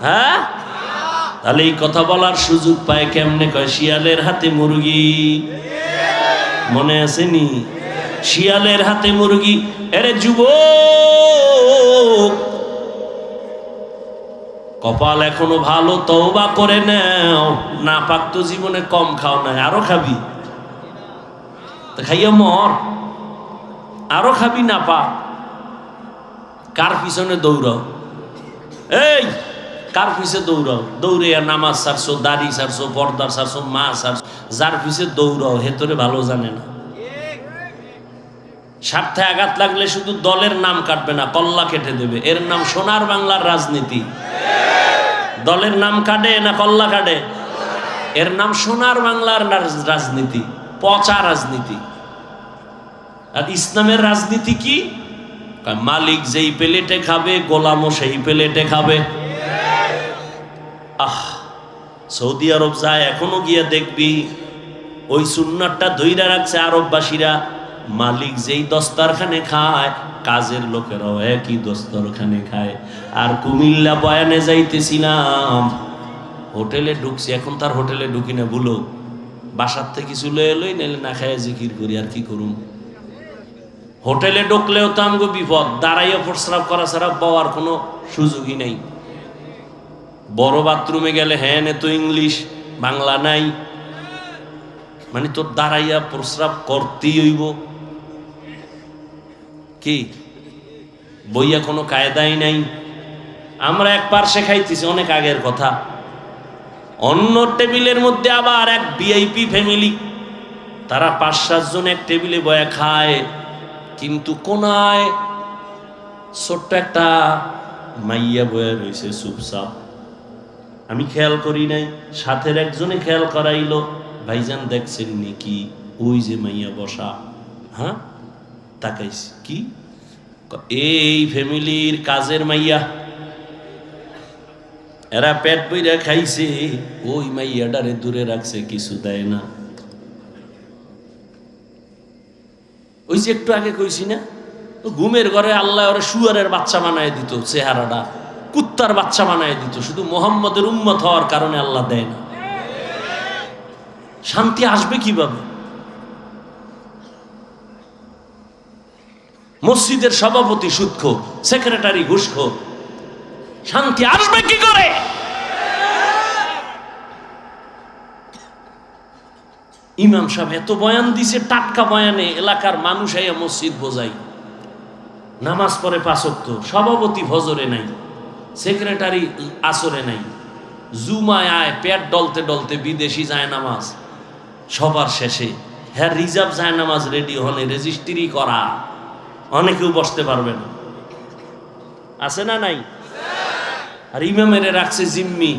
হ্যাঁ, তাহলে এই কথা বলার সুযোগ পায় কেমনে? কয় শিয়ালের হাতে মুরগি, মনে আসেনি? শিয়ালের হাতে মুরগি। এরে যুবক, কপাল এখনো ভালো, তওবা করে নাও। না পাক তো জীবনে কম খাও নাই, আরো খাবি, তো খাইয়া মর, আরো খাবি না পাক। কার পিছনে দৌড়াও? এই কার পিছে দৌড়াও? দৌড়ে নামাজ ছাড়ছো, দাড়ি ছাড়ছো, পর্দা ছাড়ছো, মা ছাড়ছো, যার পিছে দৌড়াও হেতরে ভালো জানে না। স্বার্থে আঘাত লাগলে শুধু দলের নাম কাটবে না, কল্লা কেটে দেবে। এর নাম সোনার বাংলার রাজনীতি। দলের নাম কাটে না কল্লা কাটে? এর নাম সোনার বাংলার রাজনীতি, পচা রাজনীতি। আর ইসলামের রাজনীতি কি? মালিক যেই প্লেটে খাবে, গোলামও সেই প্লেটে খাবে। সৌদি আরব যায়, এখনো গিয়া দেখবি ওই সুন্নাতটা ধইরা রাখছে আরববাসীরা। মালিক যেই দস্তরখানে খায়, কাজের লোকেরাও একই দস্তরখানে খায়। আর কুমিল্লা বয়ানে যাইতেছিলাম, হোটেলে ঢুকছি, এখন তার হোটেলে ঢুকি না, ভুলো বাসার থেকে কিছু লই নাইলে না খায় জিকির করি, আর কি করুম। হোটেলে ঢুকলেও তো আমগো বিপদ, দাঁড়াইয়া প্রস্রাব করা ছাড়া বওয়ার কোনো সুযোগই নাই। বড় বাথরুমে গেলে হ্যাঁ নে তো ইংলিশ, বাংলা নাই। মানে তোর দাঁড়াইয়া প্রস্রাব করতেই হইব কি? বইয়া কোনো কায়দাই নাই। আমরা এক পার্শ্বে খাইতেছি, অনেক আগের কথা। অন্য টেবিলের মধ্যে আবার এক ভিআইপি ফ্যামিলি, তারা 5-7 জন এক টেবিলে বয়া খায়, কিন্তু কোনায় ছোট্ট একটা মাইয়া বয়া রয়েছে চুপচাপ। আমি খেয়াল করি নাই, সাথের একজনে খেয়াল করাইলো, ভাইজান দেখছেন নাকি ওই যে মাইয়া বসা? হ্যাঁ, তাকাইছি। কি? এই ফ্যামিলির কাজের মাইয়া, এরা পেট বইরা খাইছে, ওই মাইয়াটারে দূরে রাখছে, কিছু দেয় না। ওই যে একটু আগে কইছি না, ঘুমের ঘরে আল্লাহ ওরে শুয়ারের বাচ্চা বানায় দিত, চেহারাটা কুত্তার বাচ্চা বানায় দিত, শুধু মোহাম্মদের উম্মত হওয়ার কারণে আল্লাহ দেয় না। শান্তি আসবে কিভাবে? মসজিদের সভাপতি সুদখোর, সেক্রেটারি ঘুষখোর, শান্তি আসবে কি করে? ইমাম সাহেব এত বয়ান দিছে, টাটকা বয়ানে এলাকার মানুষ আইয়া মসজিদ বোঝাই, নামাজ পড়ে 5 ওয়াক্ত, সভাপতি ফজরে নাই, সেক্রেটারি আসরে নাই, জুমায় আয় পেট ডলতে ডলতে বিদেশি যায় নামাজ, সবার শেষে হ্যাঁ রিজার্ভ যায় নামাজ রেডি হলে রেজিস্ট্রি করা, অনেকেও বসতে পারবে না, আছে না নাই? আর ইমামেরে রাখছে জিম্মি,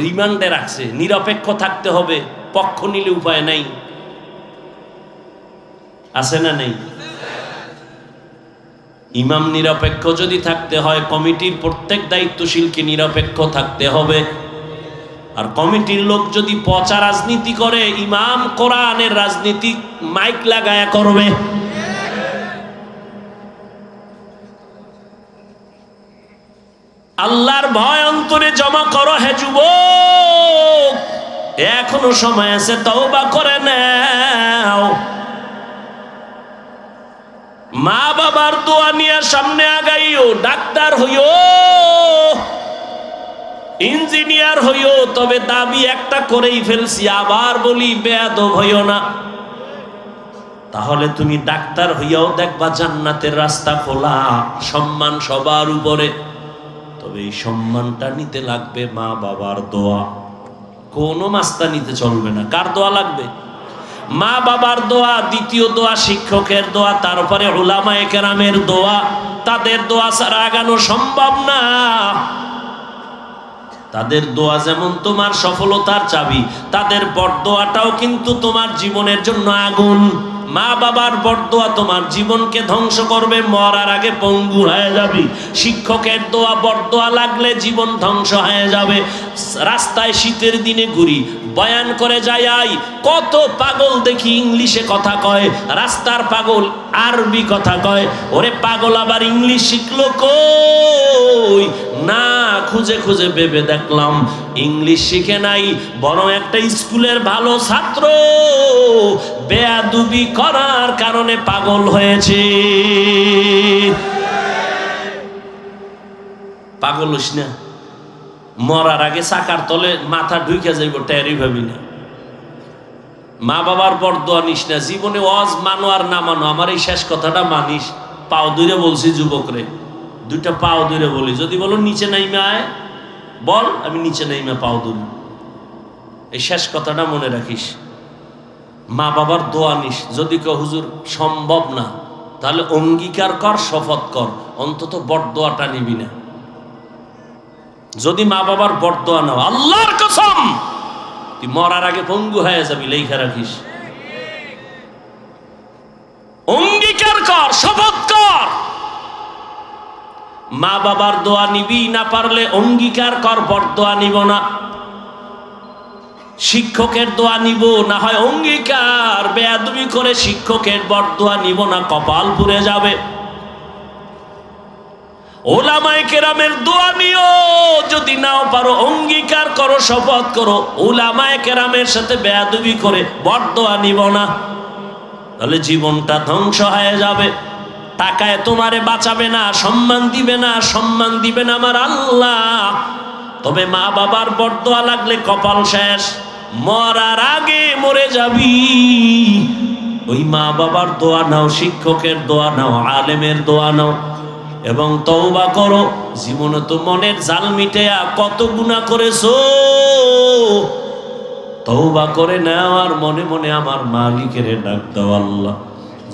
রিমান্ডে রাখছে, নিরপেক্ষ থাকতে হবে, পক্ষ নিলে উপায় নাই, আছে না নেই? ইমাম নিরপেক্ষ যদি থাকতে হয়, কমিটির প্রত্যেক দায়িত্বশীলকে নিরপেক্ষ থাকতে হবে। আর কমিটির লোক যদি পচা রাজনীতি করে, ইমাম কোরআনের রাজনীতি মাইক লাগায়া করবে। আল্লাহর ভয় অন্তরে জমা করো হে যুবক, এখনো সময় আছে, তওবা করে নাও। মা বাবার দোয়া নিয়ে সামনে আগাইও, ডাক্তার হইও, ইঞ্জিনিয়ার হইও, তবে দাবি একটা করেই ফেলছি, আবার বলি বেয়াদব হইও না। তাহলে তুমি ডাক্তার হইয়াও দেখবা জান্নাতের রাস্তা খোলা, সম্মান সবার উপরে। তবে এই সম্মানটা নিতে লাগবে মা বাবার দোয়া, কোনো মাস্তা নিতে চলবে না। কার দোয়া লাগবে? মা বাবার দোয়া, দ্বিতীয় দোয়া শিক্ষকের দোয়া, তারপরে উলামায়ে কেরামের দোয়া। তাদের দোয়া ছাড়া আগানো সম্ভব না। তাদের দোয়া যেমন তোমার সফলতার চাবি, তাদের বরদোয়াটাও কিন্তু তোমার জীবনের জন্য আগুন। মা বাবার বরদোয়া তোমার জীবনকে ধ্বংস করবে, মরার আগে পঙ্গু হয়ে যাবি। শিক্ষকের দোয়া বরদোয়া লাগলে জীবন ধ্বংস হয়ে যাবে। রাস্তায় শীতের দিনে ঘুরি, বয়ান করে যাই, কত পাগল দেখি ইংলিশে কথা কয়, রাস্তার পাগল আরবি কথা কয়। ওরে পাগল আবার ইংলিশ শিখলো কই? না, খুঁজে খুঁজে ভেবে দেখলাম ইংলিশ শিখে নাই, বরং একটা স্কুলের ভালো ছাত্র বেয়াদবি করার কারণে পাগল হয়েছে। পাগল হইস না, মরার আগে চাকার তলে মাথা ঢুকে যাইব, টেরই ভাবি না। মা বাবার বরদোয়া নিস না, জীবনে ওয়াজ মানো আর না মানো, আমার এই শেষ কথাটা মানিস। পাও দূরে বলছি যুবকরে, 2টা পাও দূরে বলি, যদি বলো নিচে নাইমে আয়, বল আমি নিচে নাইমে পাও দূরে। এই শেষ কথাটা মনে রাখিস। মা বাবার দোয়া নিস। যদি কেউ হুজুর সম্ভব না, তাহলে অঙ্গীকার কর, শপথ কর, অন্তত বরদোয়াটা নিবি না। যদি মা বাবার বরদোয়া নাও, আল্লাহর কসম তুই মরার আগে পঙ্গু হয়ে যাবি, লেখা রাখিস। অঙ্গীকার কর, শপথ কর, মা বাবার দোয়া নিবি, না পারলে অঙ্গীকার কর বরদোয়া নিব না। শিক্ষকের দোয়া নিব, না হয় অঙ্গীকার, বেয়াদবি করে শিক্ষকের বরদোয়া নিব না, কপাল পুড়ে যাবে। উলামায়ে কেরামের দোয়া নিও, যদি নাও পারো অঙ্গীকার করো, শপথ করো, উলামায়ে কেরামের সাথে বেয়াদবি করে বরদোয়া নিব না, তাহলে জীবনটা ধ্বংস হয়ে যাবে। টাকায় তোমারে বাঁচাবে না, সম্মান দিবে না, সম্মান দিবেন আমার আল্লাহ। তবে মা বাবার বরদোয়া লাগলে কপাল শেষ। মরার আগে মরে যাবি। ওই মা বাবার দোয়া নাও, শিক্ষকের দোয়া নাও, আলেমের দোয়া নাও এবং তওবা করো। জীবনে তো মনের জাল মিটাইয়া কত গুনাহ করেছো, তওবা করে নাও আর মনে মনে আমার মালিকের ডাক দাও। আল্লাহ,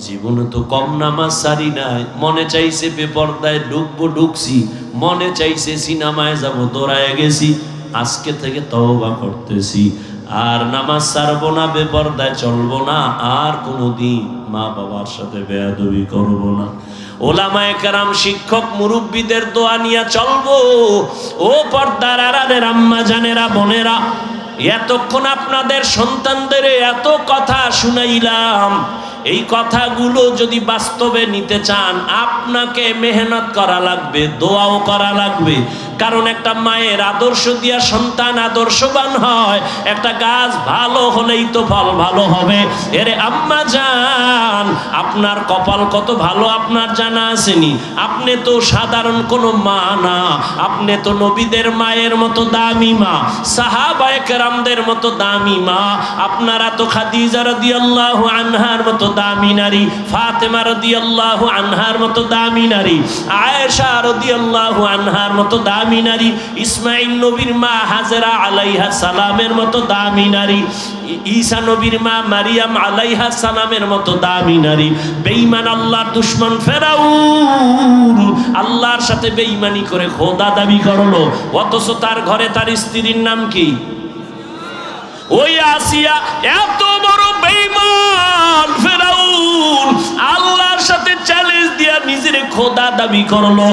জীবনে তো কম নামাজ সারি নাই, মনে চাইছে বেপরদায় ঢুকবো ঢুকছি, মনে চাইছে সিনেমায় যাবো দৌড়ায় গেছি, আজকে থেকে তওবা করতেছি, আর নামাজ ছাড়বো না, বেপরদায় চলবো না, আর কোনোদিন মা বাবার সাথে বেয়াদবি করবো না। ওলামায়ে কেরাম, শিক্ষক মুরব্বীদের দোয়া নিয়ে চলবো। ও পর্দার আড়ালের আম্মা জানেরা, বোনেরা, এতক্ষণ আপনাদের সন্তানদের এত কথা শুনাইলাম, এই কথাগুলো যদি বাস্তবে নিতে চান আপনাকে মেহনত করা লাগবে, দোয়াও করা লাগবে। কারণ একটা মায়ের আদর্শ দিয়া সন্তান আদর্শবান হয়। একটা গাছ ভালো হলেই তো ফল ভালো হবে। এরে আম্মা জান, আপনার কপাল কত ভালো আপনার জানা আসেনি? আপনি তো সাধারণ কোনো মা না, আপনি তো নবীদের মায়ের মতো দামি মা, সাহাবায়ে কেরামদের মতো দামি মা। আপনারা তো খাদিজা রাদিয়াল্লাহু আনহার মতো দামি নারী, ফাতেমা রাদিয়াল্লাহু আনহার মতো দামি নারী, আয়েশা রাদিয়াল্লাহু আনহার মতো দামি নারী, ইসমাইল নবীর মা হাজেরা আলাইহা সালামের মতো দামি নারী, ঈসা নবীর মা মারিয়াম আলাইহা সালামের মতো দামি নারী। বেঈমান আল্লাহর দুশমন ফেরাউন আল্লাহর সাথে বেঈমানি করে খোদা দাবি করলো, অথচ তার ঘরে তার স্ত্রীর নাম কি? ওই আসিয়া। এত বড় বেঈমান ফেরাউন আল্লাহর সাথে চ্যালেঞ্জ দিয়া নিজের খোদা দাবি করলো,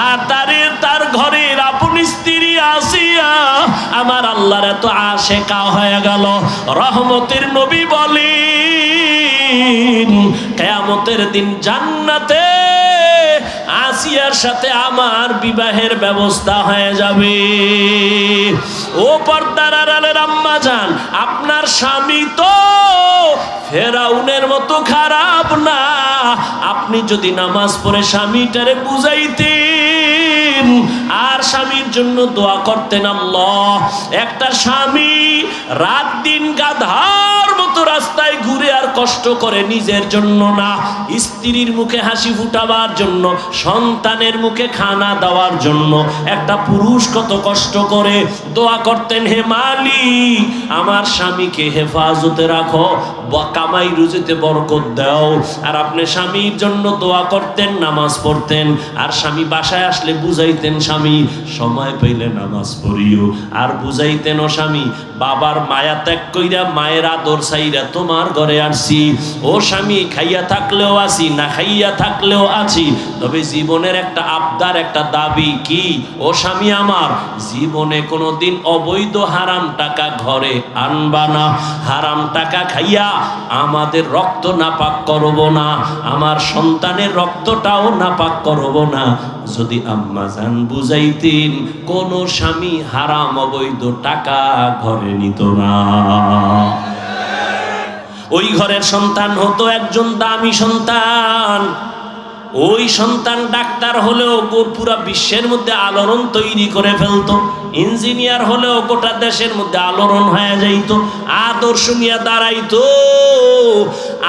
আর তার ঘরের আপন স্ত্রী আসিয়া আমার আল্লাহর এত আশেকা হয়ে গেল। রহমতের নবী বলেন, কিয়ামতের দিন জান্নাতে আসিয়ার সাথে আমার বিবাহের ব্যবস্থা হয়ে যাবে। ও পর্দার আড়ালের আম্মা জান, আপনার স্বামী তো ফেরাউনের মতো খারাপ না। আপনি যদি নামাজ পড়ে স্বামীটারে বুঝাইতেন আর স্বামীর জন্য দোয়া করতেন, আল্লাহ, একটা স্বামী রাত দিন গাধার মতো রাস্তায় ঘুরে আর কষ্ট করে নিজের জন্য না, স্ত্রীর মুখে হাসি ফুটাবার জন্য, সন্তানের মুখে খানা দেওয়ার জন্য একটা পুরুষ কত কষ্ট করে দোয়া করতেন, হে মালিক আমার স্বামীকে হেফাজতে রাখো, কামাই রুজিতে বরকত দাও। আর আপনি স্বামীর জন্য দোয়া করতেন, নামাজ পড়তেন, আর স্বামী বাসায় আসলে বুঝাইতেন, স্বামী সময় পাইলে নামাজ পড়িও, আর বুঝাইতেন, ও স্বামী বাবার মায়া ত্যাগ কইরা মায়ের আদর চাইরা তোমার ঘরে আসছি। ও স্বামী খাইয়া থাকলেও আছি, না খাইয়া থাকলেও আছি, তবে জীবনের একটা আবদার, একটা দাবি কি? ও স্বামী আমার, জীবনে কোনোদিন অবৈধ হারাম টাকা ঘরে আনবা না, হারাম টাকা খাইয়া আমাদের রক্ত নাপাক করব না, আমার সন্তানের রক্তটাও নাপাক করব না। যদি আম্মা জান বুঝাইতেন, কোন স্বামী হারাম অবৈধ টাকা ঘরে নিত না। ওই ঘরের সন্তান হতো একজন দামি সন্তান। ওই সন্তান ডাক্তার হলেও পুরা বিশ্বের মধ্যে আলোড়ন তৈরি করে ফেলতো, ইঞ্জিনিয়ার হলেও গোটা দেশের মধ্যে আলোড়ন হয়ে যাইত, আদর্শ নিয়ে দাঁড়াইতো।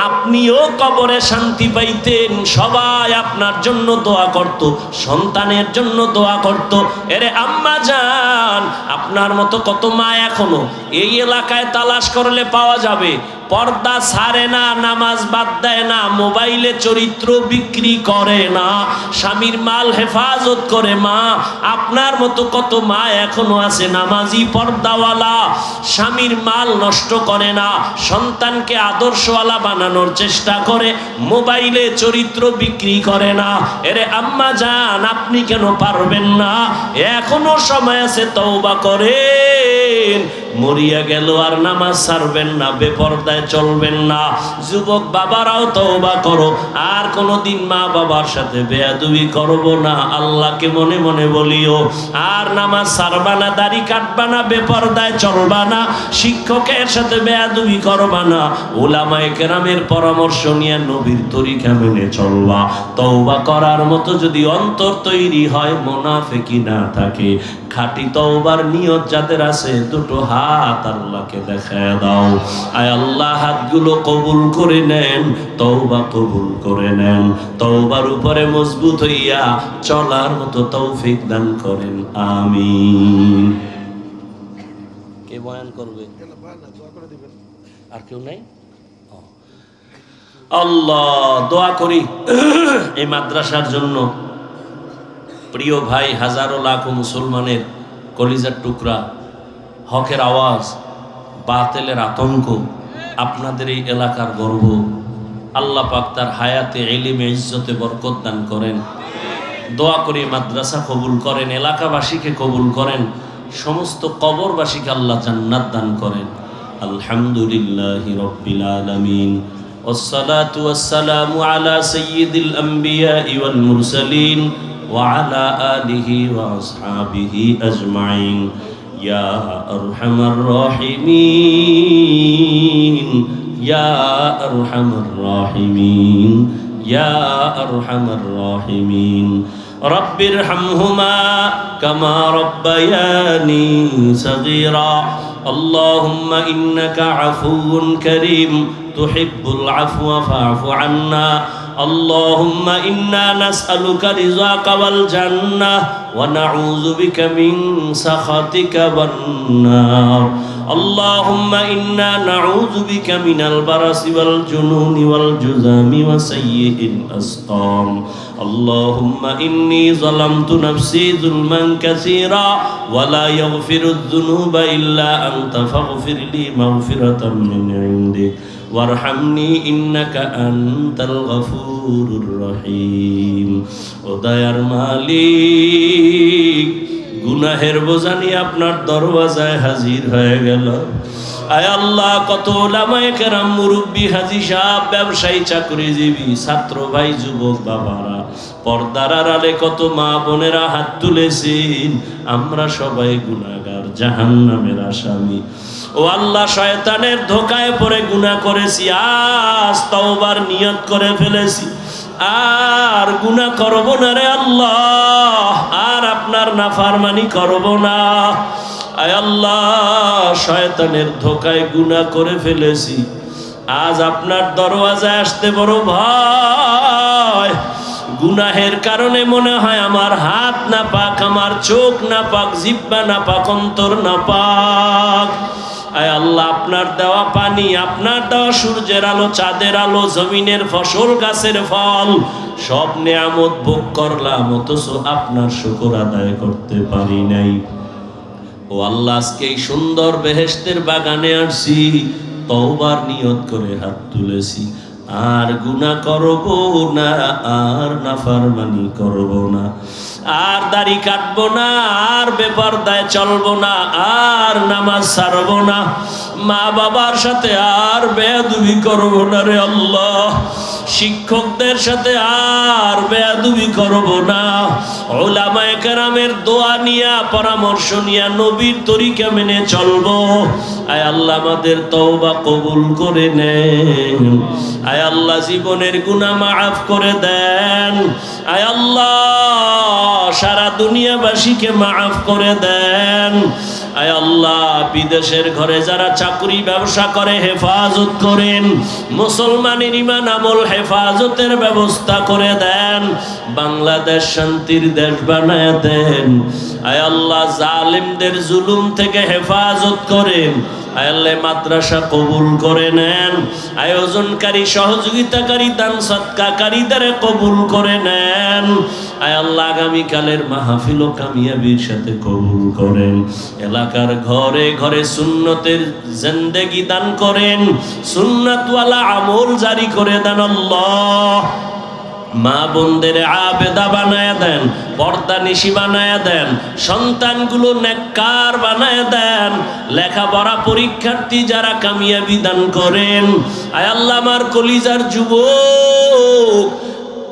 আপনিও কবরে শান্তি পাইতেন, সবাই আপনার জন্য দোয়া করত, সন্তানের জন্য দোয়া করত। এরে আম্মা জান, আপনার মতো কত মা এখনো এই এলাকায় তালাশ করলে পাওয়া যাবে, পর্দা ছাড়ে না, নামাজ বাদ দেয় না, মোবাইলে চরিত্র বিক্রি করে না, স্বামীর মাল হেফাজত করে মা। আপনার মতো কত মা এখনো আছে নামাজি, পর্দাওয়ালা, স্বামীর মাল নষ্ট করে না, সন্তানকে আদর্শওয়ালা বানানোর চেষ্টা করে, মোবাইলে চরিত্র বিক্রি করে না। এরে আম্মা জান, আপনি কেন পারবেন না? এখনো সময় আছে, তওবা করেন। মরিয়া গেল আর নামাজ ছাড়বেন না, বেপরদায় চলবেন না। যুবক বাবারাও তওবা করো, আর কোনোদিন মা বাবার সাথে বেয়াদবি করবো না, আল্লাহকে মনে মনে বলিও। আর নামাজ ছাড়বা না, দাড়ি কাটবা না, বেপরদায় চলবা না, শিক্ষকের সাথে বেয়াদবি করবা না, উলামায়ে কেরামের পরামর্শ নিয়ে নবীর তরিকা মেনে চলবা। তওবা করার মতো যদি অন্তর তৈরি হয়, মুনাফিকি না থাকে, খাঁটি তওবার নিয়ত যাদের আছে দুটো হাত আল্লাহকে দেখায় দাও। আয় আল্লাহ, হাতগুলো কবুল করে নেন, তওবা কবুল করে নেন, তওবার উপরে মজবুত হইয়া চলার মতো তৌফিক দান করেন, আমিন। কে বয়ান করবে? আর কেউ নাই? আল্লাহ, দোয়া করি এই মাদ্রাসার জন্য। প্রিয় ভাই, হাজারো লাখো মুসলমানের কলিজার টুকরা, হকের আওয়াজ, বাতিলের আতঙ্ক, আপনাদের এই এলাকার গর্ব। আল্লাহ পাক তার হায়াতে, ইলমে, ইজ্জতে বরকত দান করেন। দোয়া করি মাদ্রাসা কবুল করেন, এলাকাবাসীকে কবুল করেন, সমস্ত কবরবাসীকে আল্লাহ জান্নাত দান করেন। আলহামদুলিল্লাহি রাব্বিল আলামিন, ওয়াসসালাতু ওয়াসসালামু আলা সাইয়্যিদিল আমবিয়াই ওয়াল মুরসালিন ওয়া আলা আলিহি ওয়া আসহাবিহি আজমাইন। ইয়া আরহামার রাহিমিন, ইয়া আরহামার রাহিমিন, ইয়া আরহামার রাহিমিন। রব্বিরহামহুমা কামা রব্বায়ানি সগীরা। আল্লাহুম্মা ইন্নাকা আফুউন কারীম তুহিব্বুল আফওয়া ফা'ফু আন্না। اللهم إنا نسألك رضاك والجنة ونعوذ بك من سخطك والنار. اللهم إنا نعوذ بك من البرص والجنون والجذام وسيء الأسقام. اللهم إني ظلمت نفسي ظلما كثيرا ولا يغفر الذنوب إلا أنت فاغفر لي مغفرة من عندك ওয়ারহামনি ইন্নাকা আনতাল গফুরুর রহিম। ও দয়ার মালিক, গুনাহের বোঝা নিয়ে আপনার দরওয়াজায় হাজির হয়ে গেল। আয় আল্লাহ, কত উলামায়ে কেরাম, মুরব্বী, হাজী সাহেব, ব্যবসায়ী, চাকরিজীবী, ছাত্র ভাই, যুবক বাবারা, পর্দার আড়ালে কত মা বোনেরা হাত তুলেছেন। আমরা সবাই গুনাহগার, জাহান্নামের আসামি। ও আল্লাহ, শয়তানের ধোকায় পড়ে গুনাহ করেছি, আজ তওবার নিয়ত করে ফেলেছি, আর গুনাহ করব না রে আল্লাহ, আর আপনার নাফরমানি করব না। আয় আল্লাহ, শয়তানের ধোকায় গুনাহ করে ফেলেছি, আজ আপনার দরওয়াজায় আসতে বড় ভয়। গুনাহের কারণে মনে হয় আমার হাত না পাক, আমার চোখ না পাক, জিহ্বা না পাক, অন্তর না পাক। আয় আল্লাহ, আপনার দেওয়া পানি, আপনার দেওয়া সূর্যের আলো, চাঁদের আলো, জমিনের ফসল, গাছের ফল, সব নেয়ামত ভোগ করলাম, অথচ আপনার শুকর আদায় করতে পারি নাই। ও আল্লাহ, আজকে এই সুন্দর বেহেশতের বাগানে আসছি, তওবার নিয়ত করে হাত তুলেছি, আর গুনাহ করব না, আর নাফরমানি করব না, আর দাড়ি কাটবো না, আর বেপরদায় চলবো না, আর নামাজ ছাড়বো না, মা বাবার সাথে আর বেয়াদবি করবো না রে আল্লাহ, শিক্ষকদের সাথে আর বেয়াদবি করবো না, উলামায়ে কেরামের দোয়া নিয়া, পরামর্শ নিয়া, নবীর তরিকা মেনে চলবো। আয় আল্লাহ, আমাদের তওবা কবুল করে নেন। আয় আল্লাহ, জীবনের গুনাহ মাফ করে দেন। আয় আল্লাহ, সারা দুনিয়াবাসীকে মাফ করে দেন। আয় আল্লাহ, বিদেশের ঘরে যারা চাকরি ব্যবসা করে হেফাজত করেন, মুসলমানের ঈমান আমল হেফাজতের ব্যবস্থা করে দেন। বাংলাদেশ শান্তির দেশ বানায় দেন। আয় আল্লাহ, জালিমদের জুলুম থেকে হেফাজত করেন। আয় আল্লাহ, মাদ্রাসা কবুল করে নেন। আয়োজনকারী, সহযোগিতাকারী, দান সদকাকারীদের কবুল করে নেন। আয় আল্লাহ, আগামীকালের মাহফিল ও কামিয়াবির সাথে কবুল করেন। এলাকার ঘরে ঘরে সুন্নতের জিন্দেগি দান করেন, সুন্নাতওয়ালা আমল জারি করে দেন আল্লাহ। মা বোনদের আবেদা বানায় দেন, পর্দা নিশি বানায় দেন, সন্তানগুলো নেককার বানায় দেন, লেখাপড়া পরীক্ষার্থী যারা কামিয়াবি দান করেন। আয় আল্লাহ, আমার কলিজার যুবক,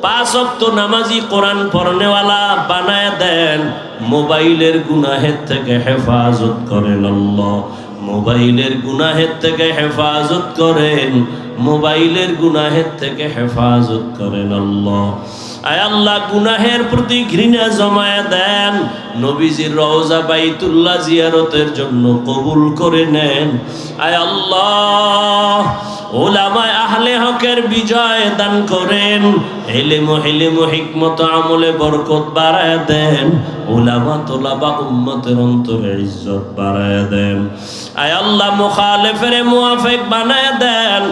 5 ওয়াক্ত নামাজি, কোরআন পড়নেওয়ালা বানায় দেন। মোবাইলের গুনাহের থেকে হেফাজত করেন আল্লাহ, মোবাইলের গুনাহের থেকে হেফাজত করেন, মোবাইলের গুনাহের থেকে হেফাজত করেন আল্লাহ। আয় আল্লাহ গুনাহের প্রতি ঘৃণা জমায়া দেন, নবীজির রওজা বাইতুল্লাহ জিয়ারতের জন্য কবুল করে নেন। আয় আল্লাহ উলামায়ে আহলে হকের বিজয় দান করেন, ইলম হিকমত আমলে বরকত বাড়ায় দেন, উলামা তোলাবা উম্মতের অন্তরে ইজ্জত বাড়ায় দেন। আয় আল্লাহ মুখালেফের মুওয়াফিক বানায় দেন,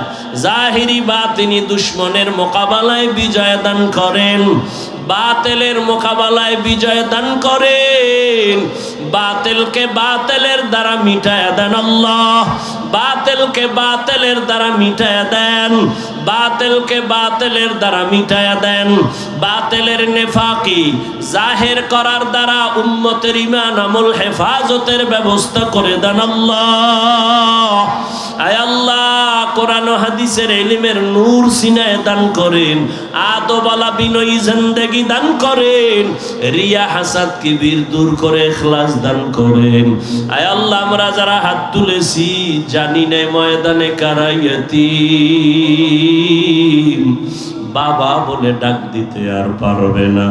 জাহিরি বাতিনি দুশমনের মোকাবেলায় বিজয় দান করেন, বাতিলের মোকাবেলায় বিজয় দান করেন, বাতিলকে বাতিলের দ্বারা মিটায় দেন আল্লাহ, বাতিলকে বাতিলের দ্বারা মিটায় দেন, বাতিলকে বাতিলের দ্বারা মিটায় দেন, বাতিলের নেফাকি জাহির করার দ্বারা উম্মতের ঈমান আমল হেফাজতের ব্যবস্থা করে দেন আল্লাহ। আয় আল্লাহ কোরআন ও হাদিসের ইলমের নূর সিনায় দান করেন, আদবালা বিনয়ী জিন্দেগি দান করেন, রিয়া হাসাদ কিবির দূর করে ইখলাস দান করেন। আয় আল্লাহ আমরা যারা হাত তুলেছি জানি না ময়দানে কারা ইয়াতীম, বাবা বলে ডাক দিতে আর পারবে না।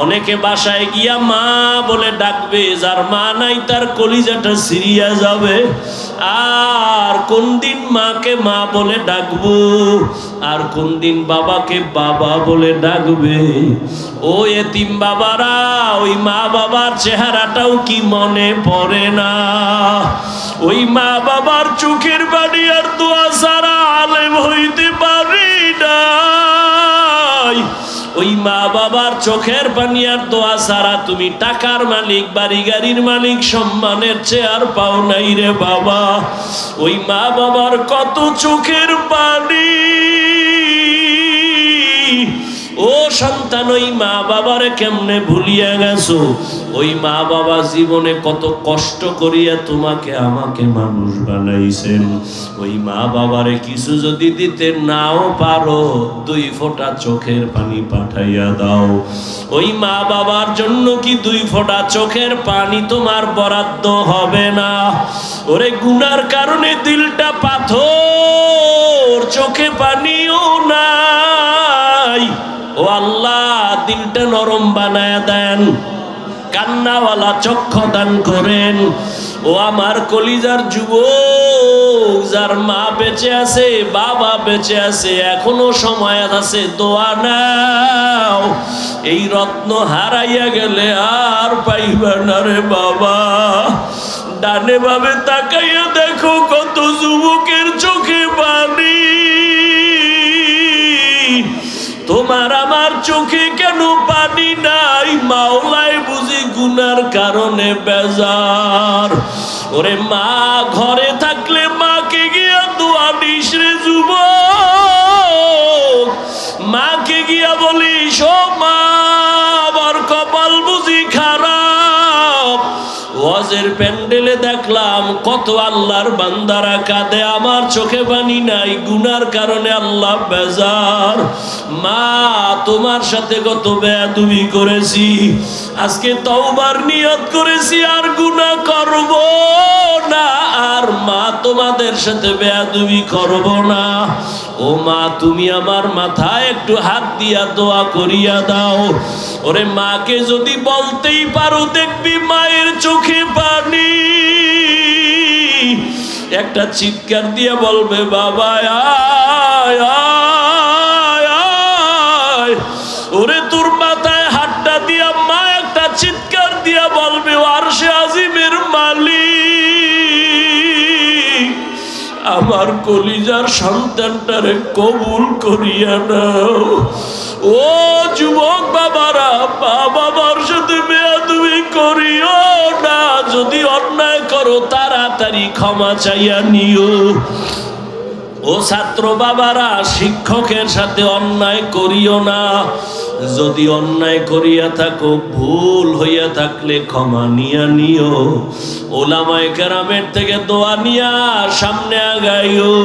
অনেকে বাসায় গিয়া মা বলে ডাকবে, যার মা নাই তার কলিজাটা সিরিয়া যাবে। আর কোন দিন মাকে মা বলে ডাকবো, আর কোন দিন বাবাকে বাবা বলে ডাকবে। ও এতিম বাবারা, ওই মা বাবার চেহারাটাও কি মনে পড়ে না? ওই মা বাবার চোখের পানি আর দোয়া ছাড়া আলেম হইতে পারি না। ওই মা বাবার চোখের পানি আর দোয়া ছাড়া তুমি টাকার মালিক, বাড়ি গাড়ির মালিক, সম্মানের চেয়ার পাও নাই রে বাবা। ওই মা বাবার কত চোখের পানি। ও সন্তান, ওই মা বাবারে কেমনে ভুলিয়া গেছো? ওই মা বাবা জীবনে কত কষ্ট করিয়া তোমাকে আমাকে মানুষ বানাইছেন। ওই মা বাবারে কিছু যদি দিতে নাও পারো, 2 ফোঁটা চোখের পানি পাঠাইয়া দাও। ওই মা বাবার জন্য কি 2 ফোঁটা চোখের পানি তোমার বরাদ্দ হবে না? ওরে গুনার কারণে দিলটা পাথর, চোখে পানিও নাই। ও আল্লাহ দিলটা নরম বানায় দেন, কান্নাওয়ালা চক্ষু দান করেন। ও আমার কলিজার যুবক, যার মা বেঁচে আছে, বাবা বেঁচে আছে, এখনো সময় আছে, দোয়া নাও। এই রত্ন হারাইয়া গেলে আর পাইবা না রে বাবা। ডানে ভাবে তাকাইয়া দেখো কত যুবকের চোখে পানি। তোমার আমার চোখে কেন পানি নাই? মাওলায় বুঝি গুনার কারণে বেজার। ওরে মা ঘরে থাকলে মাকে গিয়া দোয়া দিস রে যুবক। মাকে গিয়া বলিস, ও মা আমার কপাল বুঝি খারাপ। ওয়াজের প্যান্ডেলে দেখলাম কত আল্লাহর বান্দারা কাঁদে, আমার চোখে পানি নাই, গুনার কারণে আল্লাহ বেজার। মা তোমার সাথে কত বেয়াদবি করেছি, আজকে তওবার নিয়ত করেছি আর গুনাহ করব না। আর মা তোমাদের সাথে বেয়াদবি করব না। ও মা তুমি আমার মাথায় একটু হাত দিয়া দোয়া করিয়া দাও। ওরে মাকে যদি বলতেই পারো, দেখবি মায়ের চোখে পানি। একটা চিৎকার দিয়ে বলবে, বাবা আয় আয় আয়। ওরে তোর মাথায় হাতটা দিয়া মা একটা চিৎকার দিয়া বলবে, আরশে আজিমের মালিক, আমার কলিজার সন্তানটারে কবুল করিয়া নাও। ও যুবক বাবারা, বাবার সাথে বেয়াদবি করিও না। যদি অন্যায় করো তাড়াতাড়ি ক্ষমা চাইয়া নিও। ও ছাত্র বাবারা, শিক্ষকের সাথে অন্যায় করিও না। যদি অন্যায় করিয়া থাকো, ভুল হইয়া থাকলে ক্ষমা নিয়া নিও। ওলামায়ে কেরামের থেকে দোয়া নিয়া সামনে আগাইও।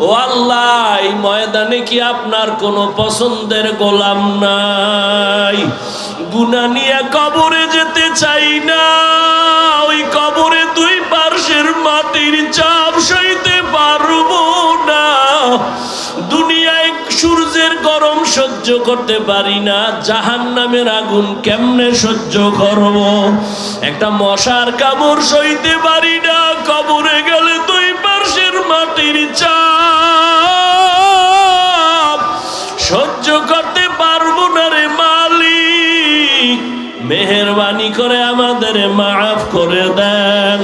ও আল্লাহ, এই ময়দানে কি আপনার কোনো পছন্দের গোলাম নাই? গুনাহ নিয়ে কবরে যেতে চাই না। ওই কবরে 2 পার্শ্বের মাটির চাপ সইতে পারবো না। দুনিয়ায় সূর্যের গরম সহ্য সহ্য করতে পারি না, জাহান্নামের আগুন কেমনে সহ্য করব? একটা মশার কামড় সইতে পারি না, কবরে গেলে দুই পাশের মাটির চাপ সহ্য করতে পারবো না রে মালিক, মেহেরবানি করে আমাদের মাফ করে দেন।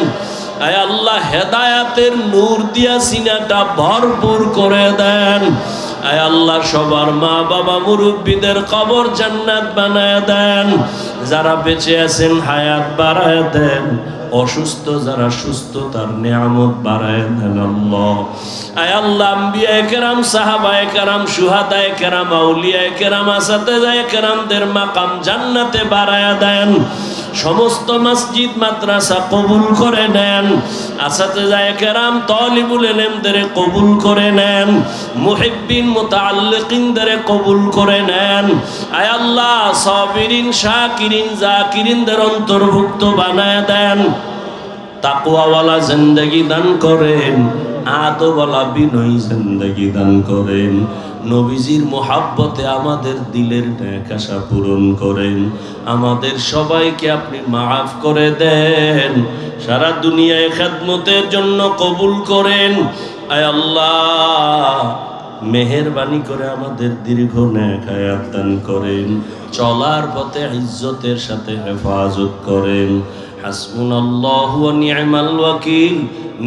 আয় আল্লাহ, হেদায়াতের নূর দিয়া সিনাটা ভরপুর করে দেন। আয় আল্লাহ, সবার মা বাবা মুরব্বীদের কবর জান্নাত বানায় দেন। যারা বেঁচে আছেন হায়াত বাড়ায় দেন, অসুস্থ যারা সুস্থতার নিয়ামত বাড়ায় দেন আল্লাহ। আয় আল্লাহ, আম্বিয়ায়ে কেরাম, সাহাবায়ে কেরাম, শুহাদায়ে কেরাম, আউলিয়ায়ে কেরাম, আসাতেজায়ে কেরামদের মাকাম জান্নাতে বাড়ায় দেন। সমস্ত মসজিদ মাদ্রাসা কবুল করে নেন। আসাতেজায়ে কেরাম, তালিবুল ইলমদের কবুল করে নেন। মুহিব্বিন মুতাআল্লিকিনদের কবুল করে নেন। আয় আল্লাহ, সাবিরিন, শাকিরিন, জাকিরিনদের অন্তর্ভুক্ত বানায় দেন। তাকওয়াওয়ালা জিন্দেগি দান করেন, আদবওয়ালা বিনয়ী জিন্দেগি দান করেন। নবীজির মোহাব্বতে আমাদের দিলের নেক আশা পূরণ করেন। আমাদের সবাইকে আপনি মাফ করে দেন। সারা দুনিয়ায় খেদমতের জন্য কবুল করেন। আয় আল্লাহ, মেহেরবানি করে আমাদের দীর্ঘ নেক হায়াত দান করেন। চলার পথে ইজ্জতের সাথে হেফাজত করেন। হাসবুনাল্লাহু ওয়া নি'মাল ওয়াকিল,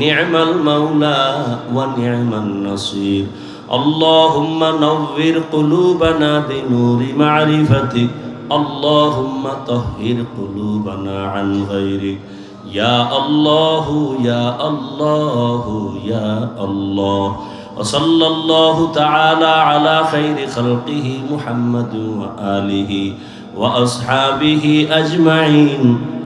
নি'মাল মাওলা ওয়া নি'মান নাসির। আল্লাহুম্মা নাওয়ির কুলুবানা বিনুরি মা'রিফাতিক, আল্লাহুম্মা তাহহির কুলুবানা আন গায়রিক। ইয়া আল্লাহু ইয়া আল্লাহু ইয়া আল্লাহ। وصلى الله تعالى على خير خلقه محمد وآله وأصحابه أجمعين.